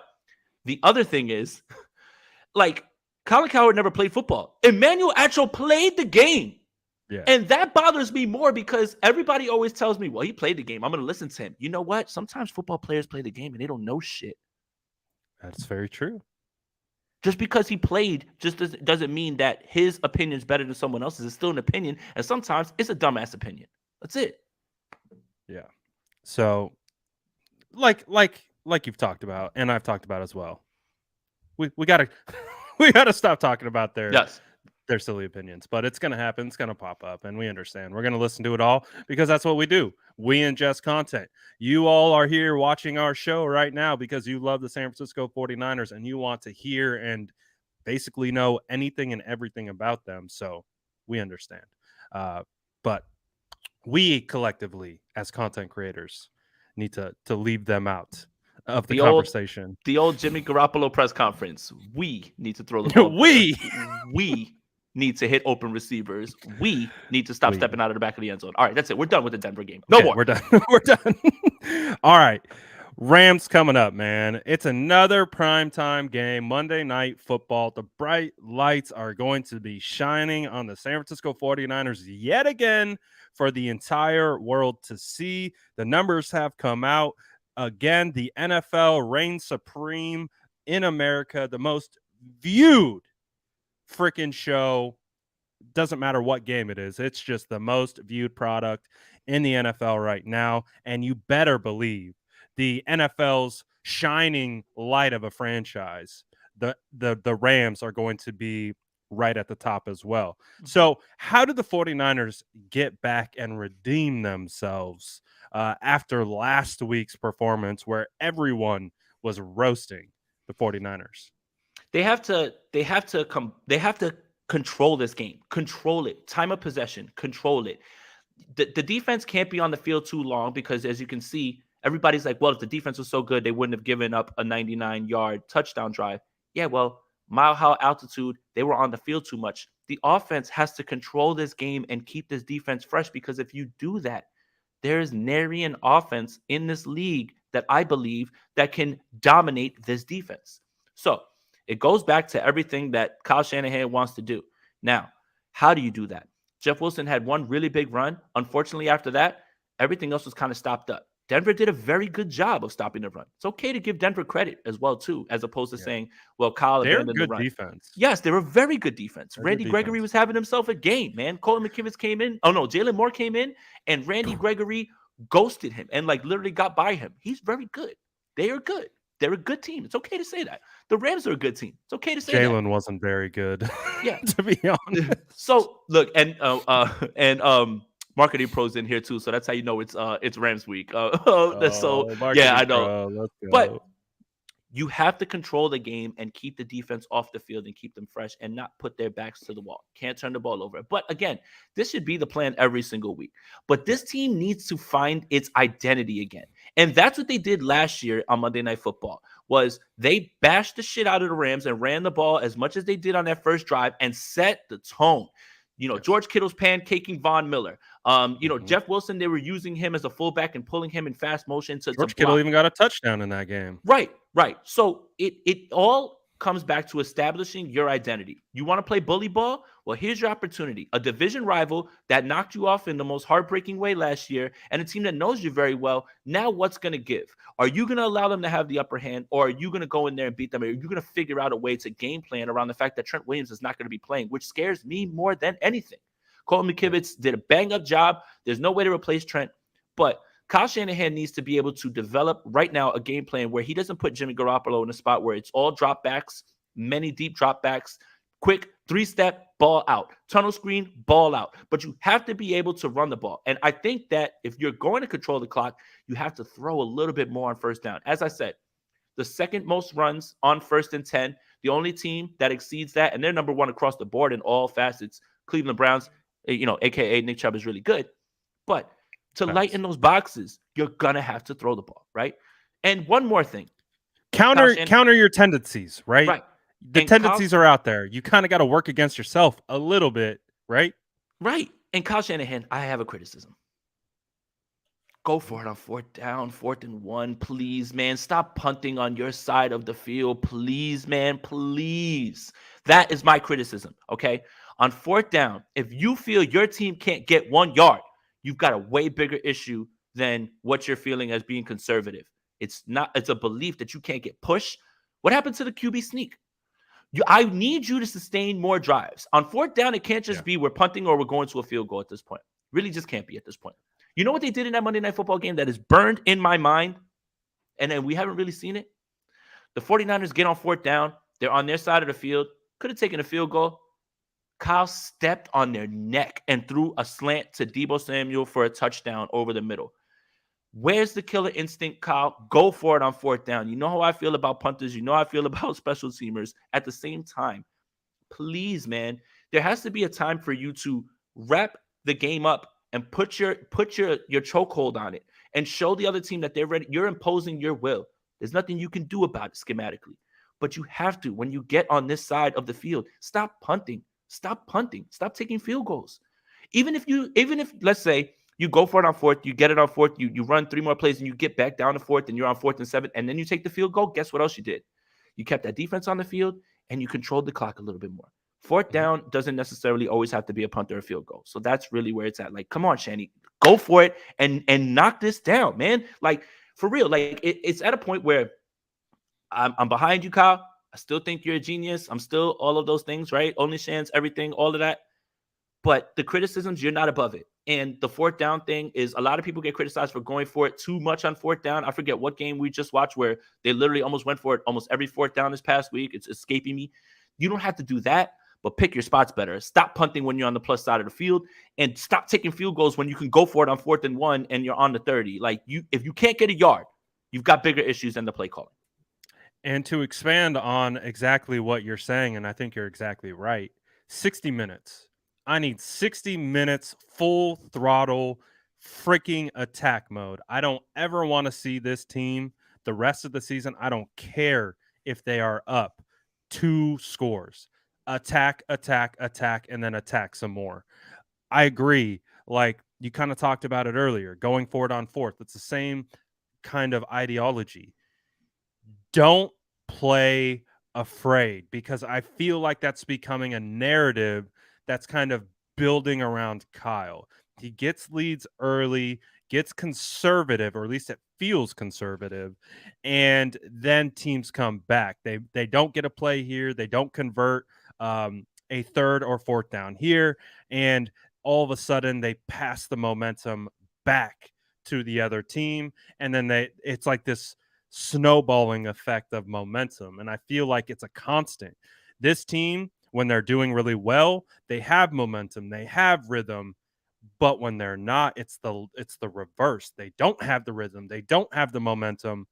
[SPEAKER 2] the other thing is, like, Colin Cowherd never played football. Emmanuel Acho played the game. Yeah. And that bothers me more because everybody always tells me, well, he played the game. I'm going to listen to him. You know what? Sometimes football players play the game and they don't know shit.
[SPEAKER 1] That's very true.
[SPEAKER 2] Just because he played just doesn't mean that his opinion is better than someone else's. It's still an opinion, and sometimes it's a dumbass opinion. That's it.
[SPEAKER 1] Yeah. So, like you've talked about, and I've talked about as well. We gotta stop talking about their silly opinions, but it's gonna happen. It's gonna pop up, and we understand. We're gonna listen to it all because that's what we do. We ingest content. You all are here watching our show right now because you love the San Francisco 49ers and you want to hear and basically know anything and everything about them. So we understand. But we collectively, as content creators, need to leave them out of the conversation.
[SPEAKER 2] The old Jimmy Garoppolo press conference. We need to throw the ball. We need to hit open receivers. We need to stop stepping out of the back of the end zone. All right, that's it. We're done with the Denver game. No more.
[SPEAKER 1] We're done. We're done. All right. Rams coming up, man. It's another primetime game, Monday Night Football. The bright lights are going to be shining on the San Francisco 49ers yet again for the entire world to see. The numbers have come out. Again, the NFL reigns supreme in America, the most viewed freaking show. Doesn't matter what game it is. It's just the most viewed product in the NFL right now. And you better believe the NFL's shining light of a franchise, the Rams are going to be right at the top as well. So how did the 49ers get back and redeem themselves after last week's performance where everyone was roasting the 49ers?
[SPEAKER 2] They have to control this game, control it, time of possession, control it. The defense can't be on the field too long because, as you can see, everybody's like, well, if the defense was so good, they wouldn't have given up a 99-yard touchdown drive. Yeah, well, mile high altitude, they were on the field too much. The offense has to control this game and keep this defense fresh because if you do that, there is nary an offense in this league that I believe that can dominate this defense. So it goes back to everything that Kyle Shanahan wants to do. Now, how do you do that? Jeff Wilson had one really big run. Unfortunately, after that, everything else was kind of stopped up. Denver did a very good job of stopping the run. It's okay to give Denver credit as well, too, as opposed to saying, well, Kyle abandoned the run.
[SPEAKER 1] They're good defense.
[SPEAKER 2] Yes, they're a very good defense. Randy Gregory was having himself a game, man. Colin McKivitz came in. Oh, no, Jalen Moore came in, and Randy Gregory ghosted him and, like, literally got by him. He's very good. They are good. They're a good team. It's okay to say that. The Rams are a good team. It's okay to say that.
[SPEAKER 1] Jalen wasn't very good. Yeah, to be honest.
[SPEAKER 2] So look, and Marketing Pro's in here too, so that's how you know it's Rams week. So yeah, I know. You have to control the game and keep the defense off the field and keep them fresh and not put their backs to the wall. Can't turn the ball over. But again, this should be the plan every single week. But
[SPEAKER 1] Yeah.
[SPEAKER 2] this team needs to find its identity again. And that's what they did last year on Monday Night Football. Was they bashed the shit out of the Rams and ran the ball as much as they did on that first drive and set the tone.
[SPEAKER 1] Yes.
[SPEAKER 2] George Kittle's pancaking Von Miller.
[SPEAKER 1] Mhm.
[SPEAKER 2] Jeff Wilson, they were using him as a fullback and pulling him in fast motion to
[SPEAKER 1] George Kittle
[SPEAKER 2] block.
[SPEAKER 1] even got a touchdown in that game.
[SPEAKER 2] Right, right. So it all comes back to establishing your identity. You want to play bully ball? Well, here's your opportunity. A division rival that knocked you off in the most heartbreaking way last year, and a team that knows you very well. Now, what's going to give? Are you going to allow them to have the upper hand, or are you going to go in there and beat them? Or are you going to figure out a way to game plan around the fact that Trent Williams is not going to be playing, which scares me more than anything. Colton McKivitz did a bang-up job. There's no way to replace Trent, but Kyle Shanahan needs to be able to develop right now a game plan where he doesn't put Jimmy Garoppolo in a spot where it's all drop backs, many deep drop backs, quick 3-step, ball out, tunnel screen, ball out. But you have to be able to run the ball. And I think that if you're going to control the clock, you have to throw a little bit more on first down. As I said, the second most runs on 1st and 10, the only team that exceeds that, and they're number one across the board in all facets, Cleveland Browns, AKA Nick Chubb is really good. But to lighten those boxes, you're going to have to throw the ball, right? And one more thing.
[SPEAKER 1] Counter your tendencies, right?
[SPEAKER 2] Right.
[SPEAKER 1] The tendencies are out there. You kind of got to work against yourself a little bit, right?
[SPEAKER 2] Right. And Kyle Shanahan, I have a criticism. Go for it on 4th down, 4th and 1. Please, man. Stop punting on your side of the field. Please, man. Please. That is my criticism, okay? On 4th down, if you feel your team can't get 1 yard, you've got a way bigger issue than what you're feeling as being conservative. It's a belief that you can't get pushed. What happened to the QB sneak? I need you to sustain more drives. On 4th down, it can't just be we're punting or we're going to a field goal at this point. Really just can't be at this point. You know what they did in that Monday Night Football game that is burned in my mind? And then we haven't really seen it. The 49ers get on 4th down. They're on their side of the field. Could have taken a field goal. Kyle stepped on their neck and threw a slant to Deebo Samuel for a touchdown over the middle. Where's the killer instinct, Kyle? Go for it on 4th down. You know how I feel about punters. You know how I feel about special teamers. At the same time, please, man, there has to be a time for you to wrap the game up and put your chokehold on it and show the other team that they're ready. You're imposing your will. There's nothing you can do about it schematically. But you have to, when you get on this side of the field, stop punting. Stop punting. Stop taking field goals. Even if let's say you go for it on 4th, you get it on 4th, you run 3 more plays and you get back down to 4th and you're on 4th and 7, and then you take the field goal, guess what else you did? You kept that defense on the field and you controlled the clock a little bit more. 4th down doesn't necessarily always have to be a punt or a field goal. So that's really where it's at. Like, come on, Shanny, go for it and knock this down, man. Like, for real, like it's at a point where I'm behind you, Kyle. I still think you're a genius. I'm still all of those things, right? Only chance, everything, all of that. But the criticisms, you're not above it. And the 4th down thing is a lot of people get criticized for going for it too much on 4th down. I forget what game we just watched where they literally almost went for it almost every 4th down this past week. It's escaping me. You don't have to do that, but pick your spots better. Stop punting when you're on the plus side of the field and stop taking field goals when you can go for it on 4th and 1 and you're on the 30. Like, if you can't get a yard, you've got bigger issues than the play calling.
[SPEAKER 1] And to expand on exactly what you're saying, and I think you're exactly right, 60 minutes. I need 60 minutes full throttle freaking attack mode. I don't ever want to see this team the rest of the season. I don't care if they are up 2 scores. Attack, attack, attack, and then attack some more. I agree. Like you kind of talked about it earlier, going for it on 4th. It's the same kind of ideology. Don't play afraid, because I feel like that's becoming a narrative that's kind of building around Kyle. He gets leads early, gets conservative, or at least it feels conservative, and then teams come back. They don't get a play here. They don't convert a 3rd or 4th down here, and all of a sudden they pass the momentum back to the other team, and then it's like this snowballing effect of momentum. And I feel like it's a constant. This team, when they're doing really well, they have momentum, they have rhythm, but when they're not, it's the reverse. They don't have the rhythm, they don't have the momentum.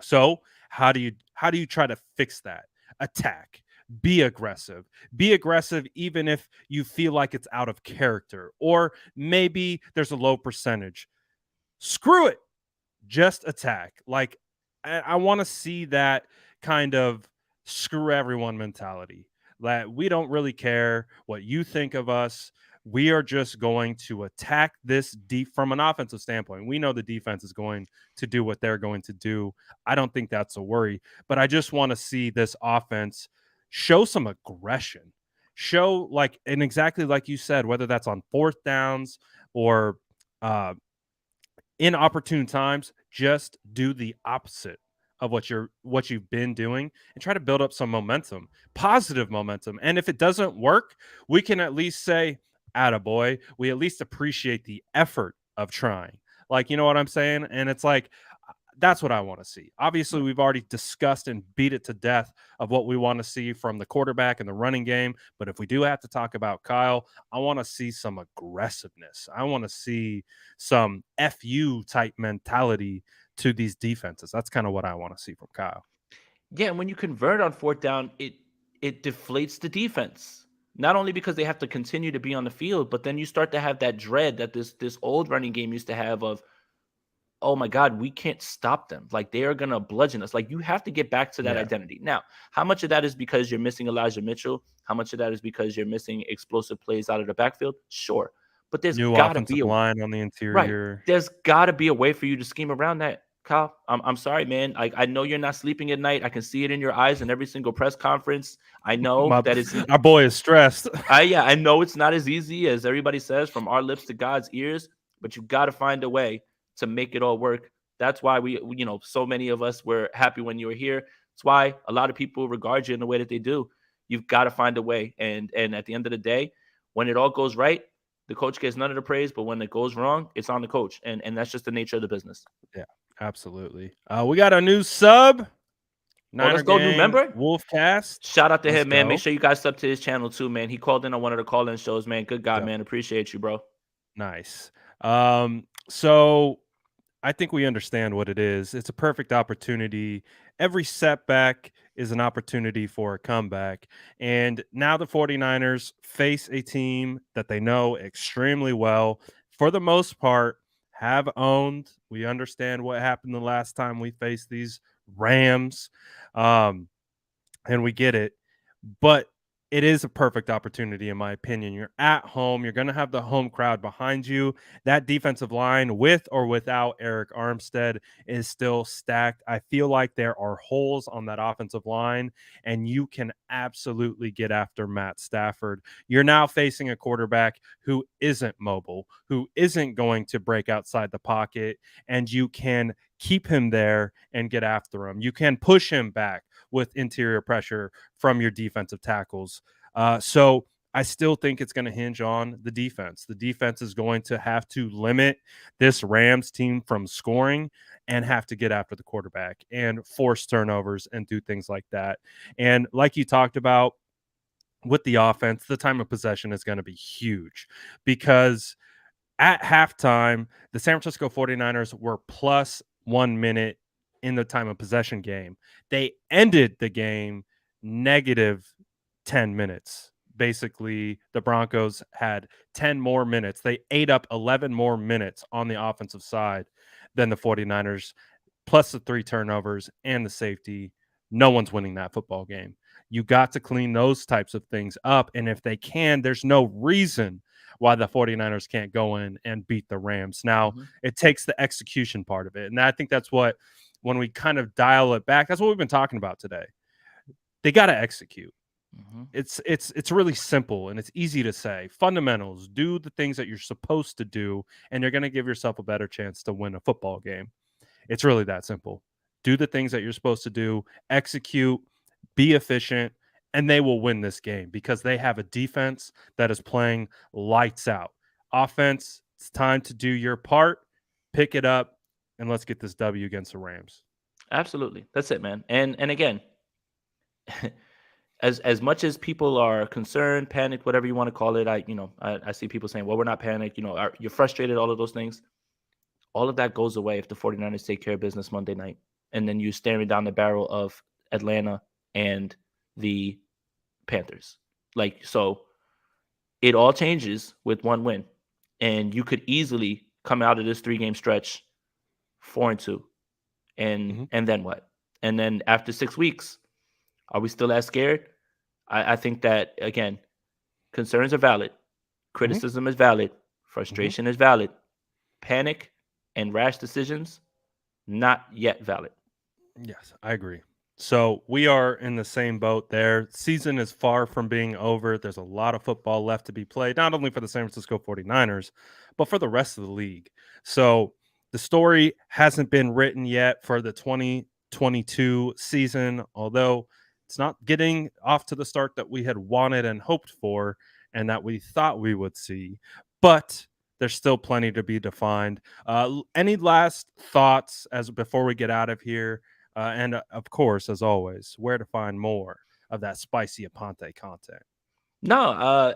[SPEAKER 1] So How do you try to fix that? Attack. Be aggressive. Be aggressive even if you feel like it's out of character or maybe there's a low percentage. Screw it. Just attack. Like I want to see that kind of screw everyone mentality. That we don't really care what you think of us. We are just going to attack this deep from an offensive standpoint. We know the defense is going to do what they're going to do. I don't think that's a worry, but I just want to see this offense show some aggression. Show like and exactly like you said, whether that's on fourth downs or uh in opportune times, just do the opposite of what you've been doing and try to build up some momentum, positive momentum. And if it doesn't work, we can at least say, attaboy. We at least appreciate the effort of trying. Like, you know what I'm saying? And it's like that's what I want to see. Obviously, we've already discussed and beat it to death of what we want to see from the quarterback and the running game. But if we do have to talk about Kyle, I want to see some aggressiveness. I want to see some FU type mentality to these defenses. That's kind of what I want to see from Kyle.
[SPEAKER 2] Yeah, and when you convert on fourth down, it deflates the defense. Not only because they have to continue to be on the field, but then you start to have that dread that this old running game used to have of, oh my God, we can't stop them. Like they are gonna bludgeon us. Like you have to get back to that
[SPEAKER 1] Yeah.
[SPEAKER 2] identity. Now, how much of that is because you're missing Elijah Mitchell? How much of that is because you're missing explosive plays out of the backfield? Sure. But there's
[SPEAKER 1] New
[SPEAKER 2] gotta be
[SPEAKER 1] offensive
[SPEAKER 2] a
[SPEAKER 1] line on the
[SPEAKER 2] right.
[SPEAKER 1] interior.
[SPEAKER 2] There's gotta be a way for you to scheme around that. Kyle, I'm sorry, man. I know you're not sleeping at night. I can see it in your eyes in every single press conference. I know
[SPEAKER 1] My
[SPEAKER 2] that it's
[SPEAKER 1] our boy is stressed.
[SPEAKER 2] I know it's not as easy as everybody says from our lips to God's ears, but you've got to find a way to make it all work. That's why so many of us were happy when you were here. It's why a lot of people regard you in the way that they do. You've got to find a way. And at the end of the day, when it all goes right, the coach gets none of the praise, but when it goes wrong, it's on the coach. And that's just the nature of the business.
[SPEAKER 1] Yeah, absolutely. We got a new sub.
[SPEAKER 2] Oh,
[SPEAKER 1] Niner
[SPEAKER 2] let's go, new
[SPEAKER 1] Gang
[SPEAKER 2] member.
[SPEAKER 1] Wolfcast.
[SPEAKER 2] Shout out to
[SPEAKER 1] Let's
[SPEAKER 2] him, man. Make
[SPEAKER 1] go.
[SPEAKER 2] sure you guys sub to his channel too, man. He called in on one of the call-in shows, man. Good guy,
[SPEAKER 1] Yep.
[SPEAKER 2] man. Appreciate you, bro.
[SPEAKER 1] Nice. So I think we understand what it is. It's a perfect opportunity. Every setback is an opportunity for a comeback. And now the 49ers face a team that they know extremely well. For the most part, have owned. We understand what happened the last time we faced these Rams. And we get it. But it is a perfect opportunity, in my opinion. You're at home. You're going to have the home crowd behind you. That defensive line, with or without Eric Armstead, is still stacked. I feel like there are holes on that offensive line, and you can absolutely get after Matt Stafford. You're now facing a quarterback who isn't mobile, who isn't going to break outside the pocket, and you can keep him there and get after him. You can push him back with interior pressure from your defensive tackles. So I still think it's going to hinge on the defense. The defense is going to have to limit this Rams team from scoring and have to get after the quarterback and force turnovers and do things like that. And like you talked about with the offense, the time of possession is going to be huge because at halftime, the San Francisco 49ers were plus 1 minute in the time of possession game. They ended the game negative 10 minutes. Basically, the Broncos had 10 more minutes. They ate up 11 more minutes on the offensive side than the 49ers, plus the 3 turnovers and the safety. No one's winning that football game. You got to clean those types of things up. And if they can, there's no reason why the 49ers can't go in and beat the Rams. Now, it takes the execution part of it. And I think that's what, when we kind of dial it back, that's what we've been talking about today. They got to execute. It's really simple and it's easy to say. Fundamentals, do the things that you're supposed to do, and you're going to give yourself a better chance to win a football game. It's really that simple. Do the things that you're supposed to do, execute, be efficient, and they will win this game because they have a defense that is playing lights out. Offense, it's time to do your part, pick it up, and let's get this W against the Rams.
[SPEAKER 2] Absolutely. That's it, man. And again, as much as people are concerned, panicked, whatever you want to call it, I see people saying, well, we're not panicked, you're frustrated, all of those things. All of that goes away if the 49ers take care of business Monday night. and then you're staring down the barrel of Atlanta and the Panthers. Like, so it all changes with one win. And you could easily come out of this 3-game stretch 4-2. And then what? And then after 6 weeks, are we still as scared? I think that, again, concerns are valid. Criticism is valid. Frustration is valid. Panic and rash decisions, not yet valid.
[SPEAKER 1] Yes, I agree. So we are in the same boat there. Season is far from being over. There's a lot of football left to be played, not only for the San Francisco 49ers, but for the rest of the league. So the story hasn't been written yet for the 2022 season, although it's not getting off to the start that we had wanted and hoped for and that we thought we would see. But there's still plenty to be defined. Any last thoughts as before we get out of here? And of course, as always, where to find more of that spicy Aponte content?
[SPEAKER 2] No,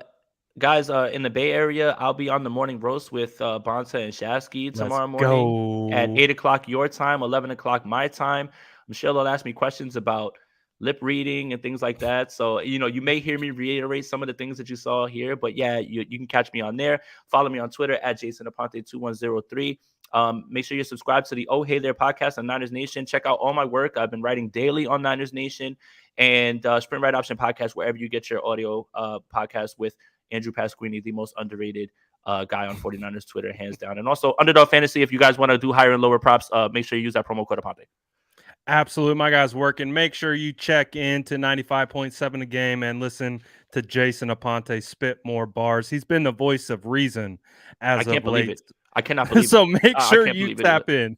[SPEAKER 2] guys, in the Bay Area, I'll be on the morning roast with Bonta and Shasky tomorrow morning at 8 o'clock your time, 11 o'clock my time. Michelle will ask me questions about lip reading and things like that. So, you may hear me reiterate some of the things that you saw here, but yeah, you can catch me on there. Follow me on Twitter at JasonAponte2103. Make sure you subscribe to the Oh Hey There podcast on Niners Nation. Check out all my work. I've been writing daily on Niners Nation and Sprint Right Option podcast, wherever you get your audio podcast with Andrew Pasquini, the most underrated guy on 49ers Twitter, hands down. And also Underdog Fantasy, if you guys want to do higher and lower props, make sure you use that promo code Aponte.
[SPEAKER 1] Absolutely. My guy's working. Make sure you check into 95.7 a game and listen to Jason Aponte spit more bars. He's been the voice of reason as of late.
[SPEAKER 2] I cannot believe it.
[SPEAKER 1] So make sure you tap in.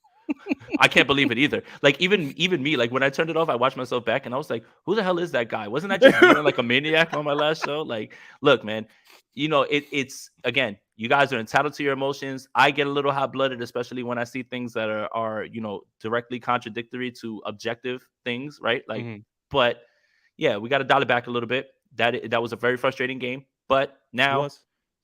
[SPEAKER 2] I can't believe it either. Like even me, like when I turned it off, I watched myself back and I was like, who the hell is that guy? Wasn't I just feeling like a maniac on my last show? Like, look, man, it's again, you guys are entitled to your emotions. I get a little hot-blooded, especially when I see things that are directly contradictory to objective things, right? Like, but yeah, we got to dial it back a little bit. That was a very frustrating game, but now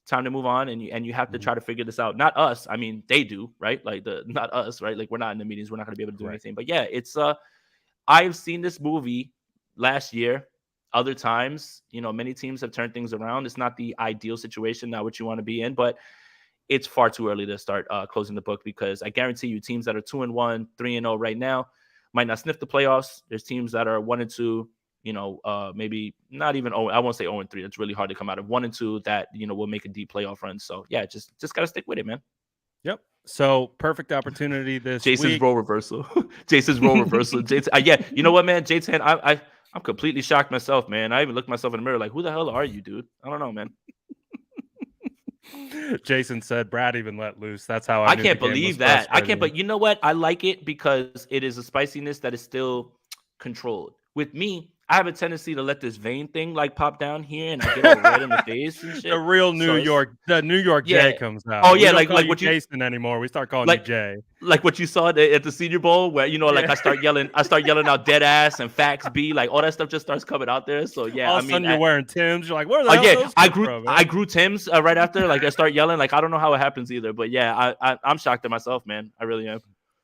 [SPEAKER 2] time to move on, and you have to try to figure this out. Not us. I mean, they do, right? Like not us, right? Like we're not in the meetings. We're not going to be able to do anything. But yeah, it's I've seen this movie last year. Other times, many teams have turned things around. It's not the ideal situation, not what you want to be in, but it's far too early to start closing the book, because I guarantee you teams that are 2-1, 3-0 right now might not sniff the playoffs. There's teams that are 1-2, maybe not even 0. I won't say 0-3. It's really hard to come out of 1-2 that, will make a deep playoff run. So yeah, just got to stick with it, man.
[SPEAKER 1] Yep. So perfect opportunity this
[SPEAKER 2] Jason's
[SPEAKER 1] week.
[SPEAKER 2] Role reversal. Jason's role reversal. Jason, yeah, you know what, man? Jason, I'm completely shocked myself, man. I even looked myself in the mirror like, who the hell are you, dude? I don't know, man.
[SPEAKER 1] Jason said Brad even let loose. That's how
[SPEAKER 2] I can't believe that. I can't, but you know what? I like it because it is a spiciness that is still controlled. With me, I have a tendency to let this vein thing like pop down here, and I get all red in the face and shit.
[SPEAKER 1] The real New York Jay comes out.
[SPEAKER 2] Oh yeah, like what you
[SPEAKER 1] Jason anymore. We start calling you Jay.
[SPEAKER 2] Like what you saw at the Senior Bowl, where like I start yelling out dead ass and facts B, like all that stuff just starts coming out there. So yeah,
[SPEAKER 1] all of a sudden you're wearing Timbs. You're like, where the hell?
[SPEAKER 2] I grew Timbs right after. Like I start yelling. Like I don't know how it happens either, but yeah, I'm shocked at myself, man. I really am.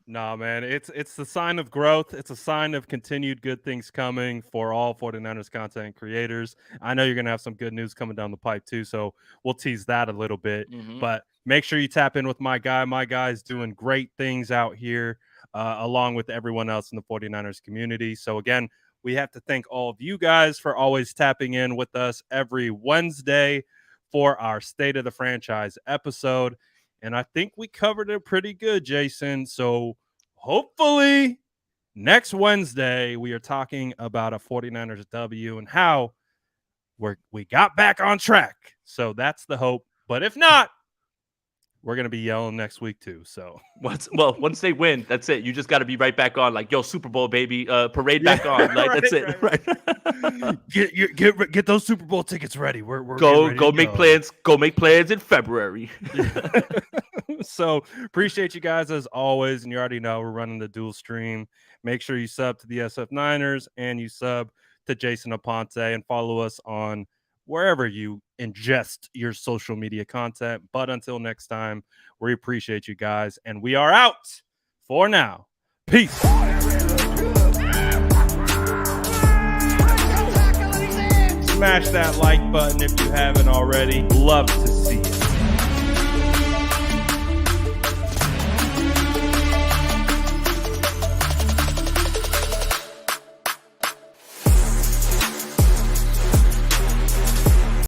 [SPEAKER 1] No, man, it's the sign of growth. It's a sign of continued good things coming for all 49ers content creators. I know you're going to have some good news coming down the pipe too, so we'll tease that a little bit. But make sure you tap in with my guy. My guy's doing great things out here, along with everyone else in the 49ers community. So again, we have to thank all of you guys for always tapping in with us every Wednesday for our State of the Franchise episode. And I think we covered it pretty good, Jason. So hopefully next Wednesday we are talking about a 49ers W and how we got back on track. So that's the hope. But if not, we're going to be yelling next week too. So
[SPEAKER 2] once they win, that's it. You just got to be right back on, like, yo, Super Bowl, baby, parade back on. Like, that's it. Right.
[SPEAKER 1] Get those Super Bowl tickets ready. We're
[SPEAKER 2] go make plans. Go make plans in February.
[SPEAKER 1] So appreciate you guys as always. And you already know we're running the dual stream. Make sure you sub to the SF Niners and you sub to Jason Aponte and follow us on wherever you ingest your social media content. But until next time, we appreciate you guys, and we are out for now. Peace. Smash that like button if you haven't already. Love to see it.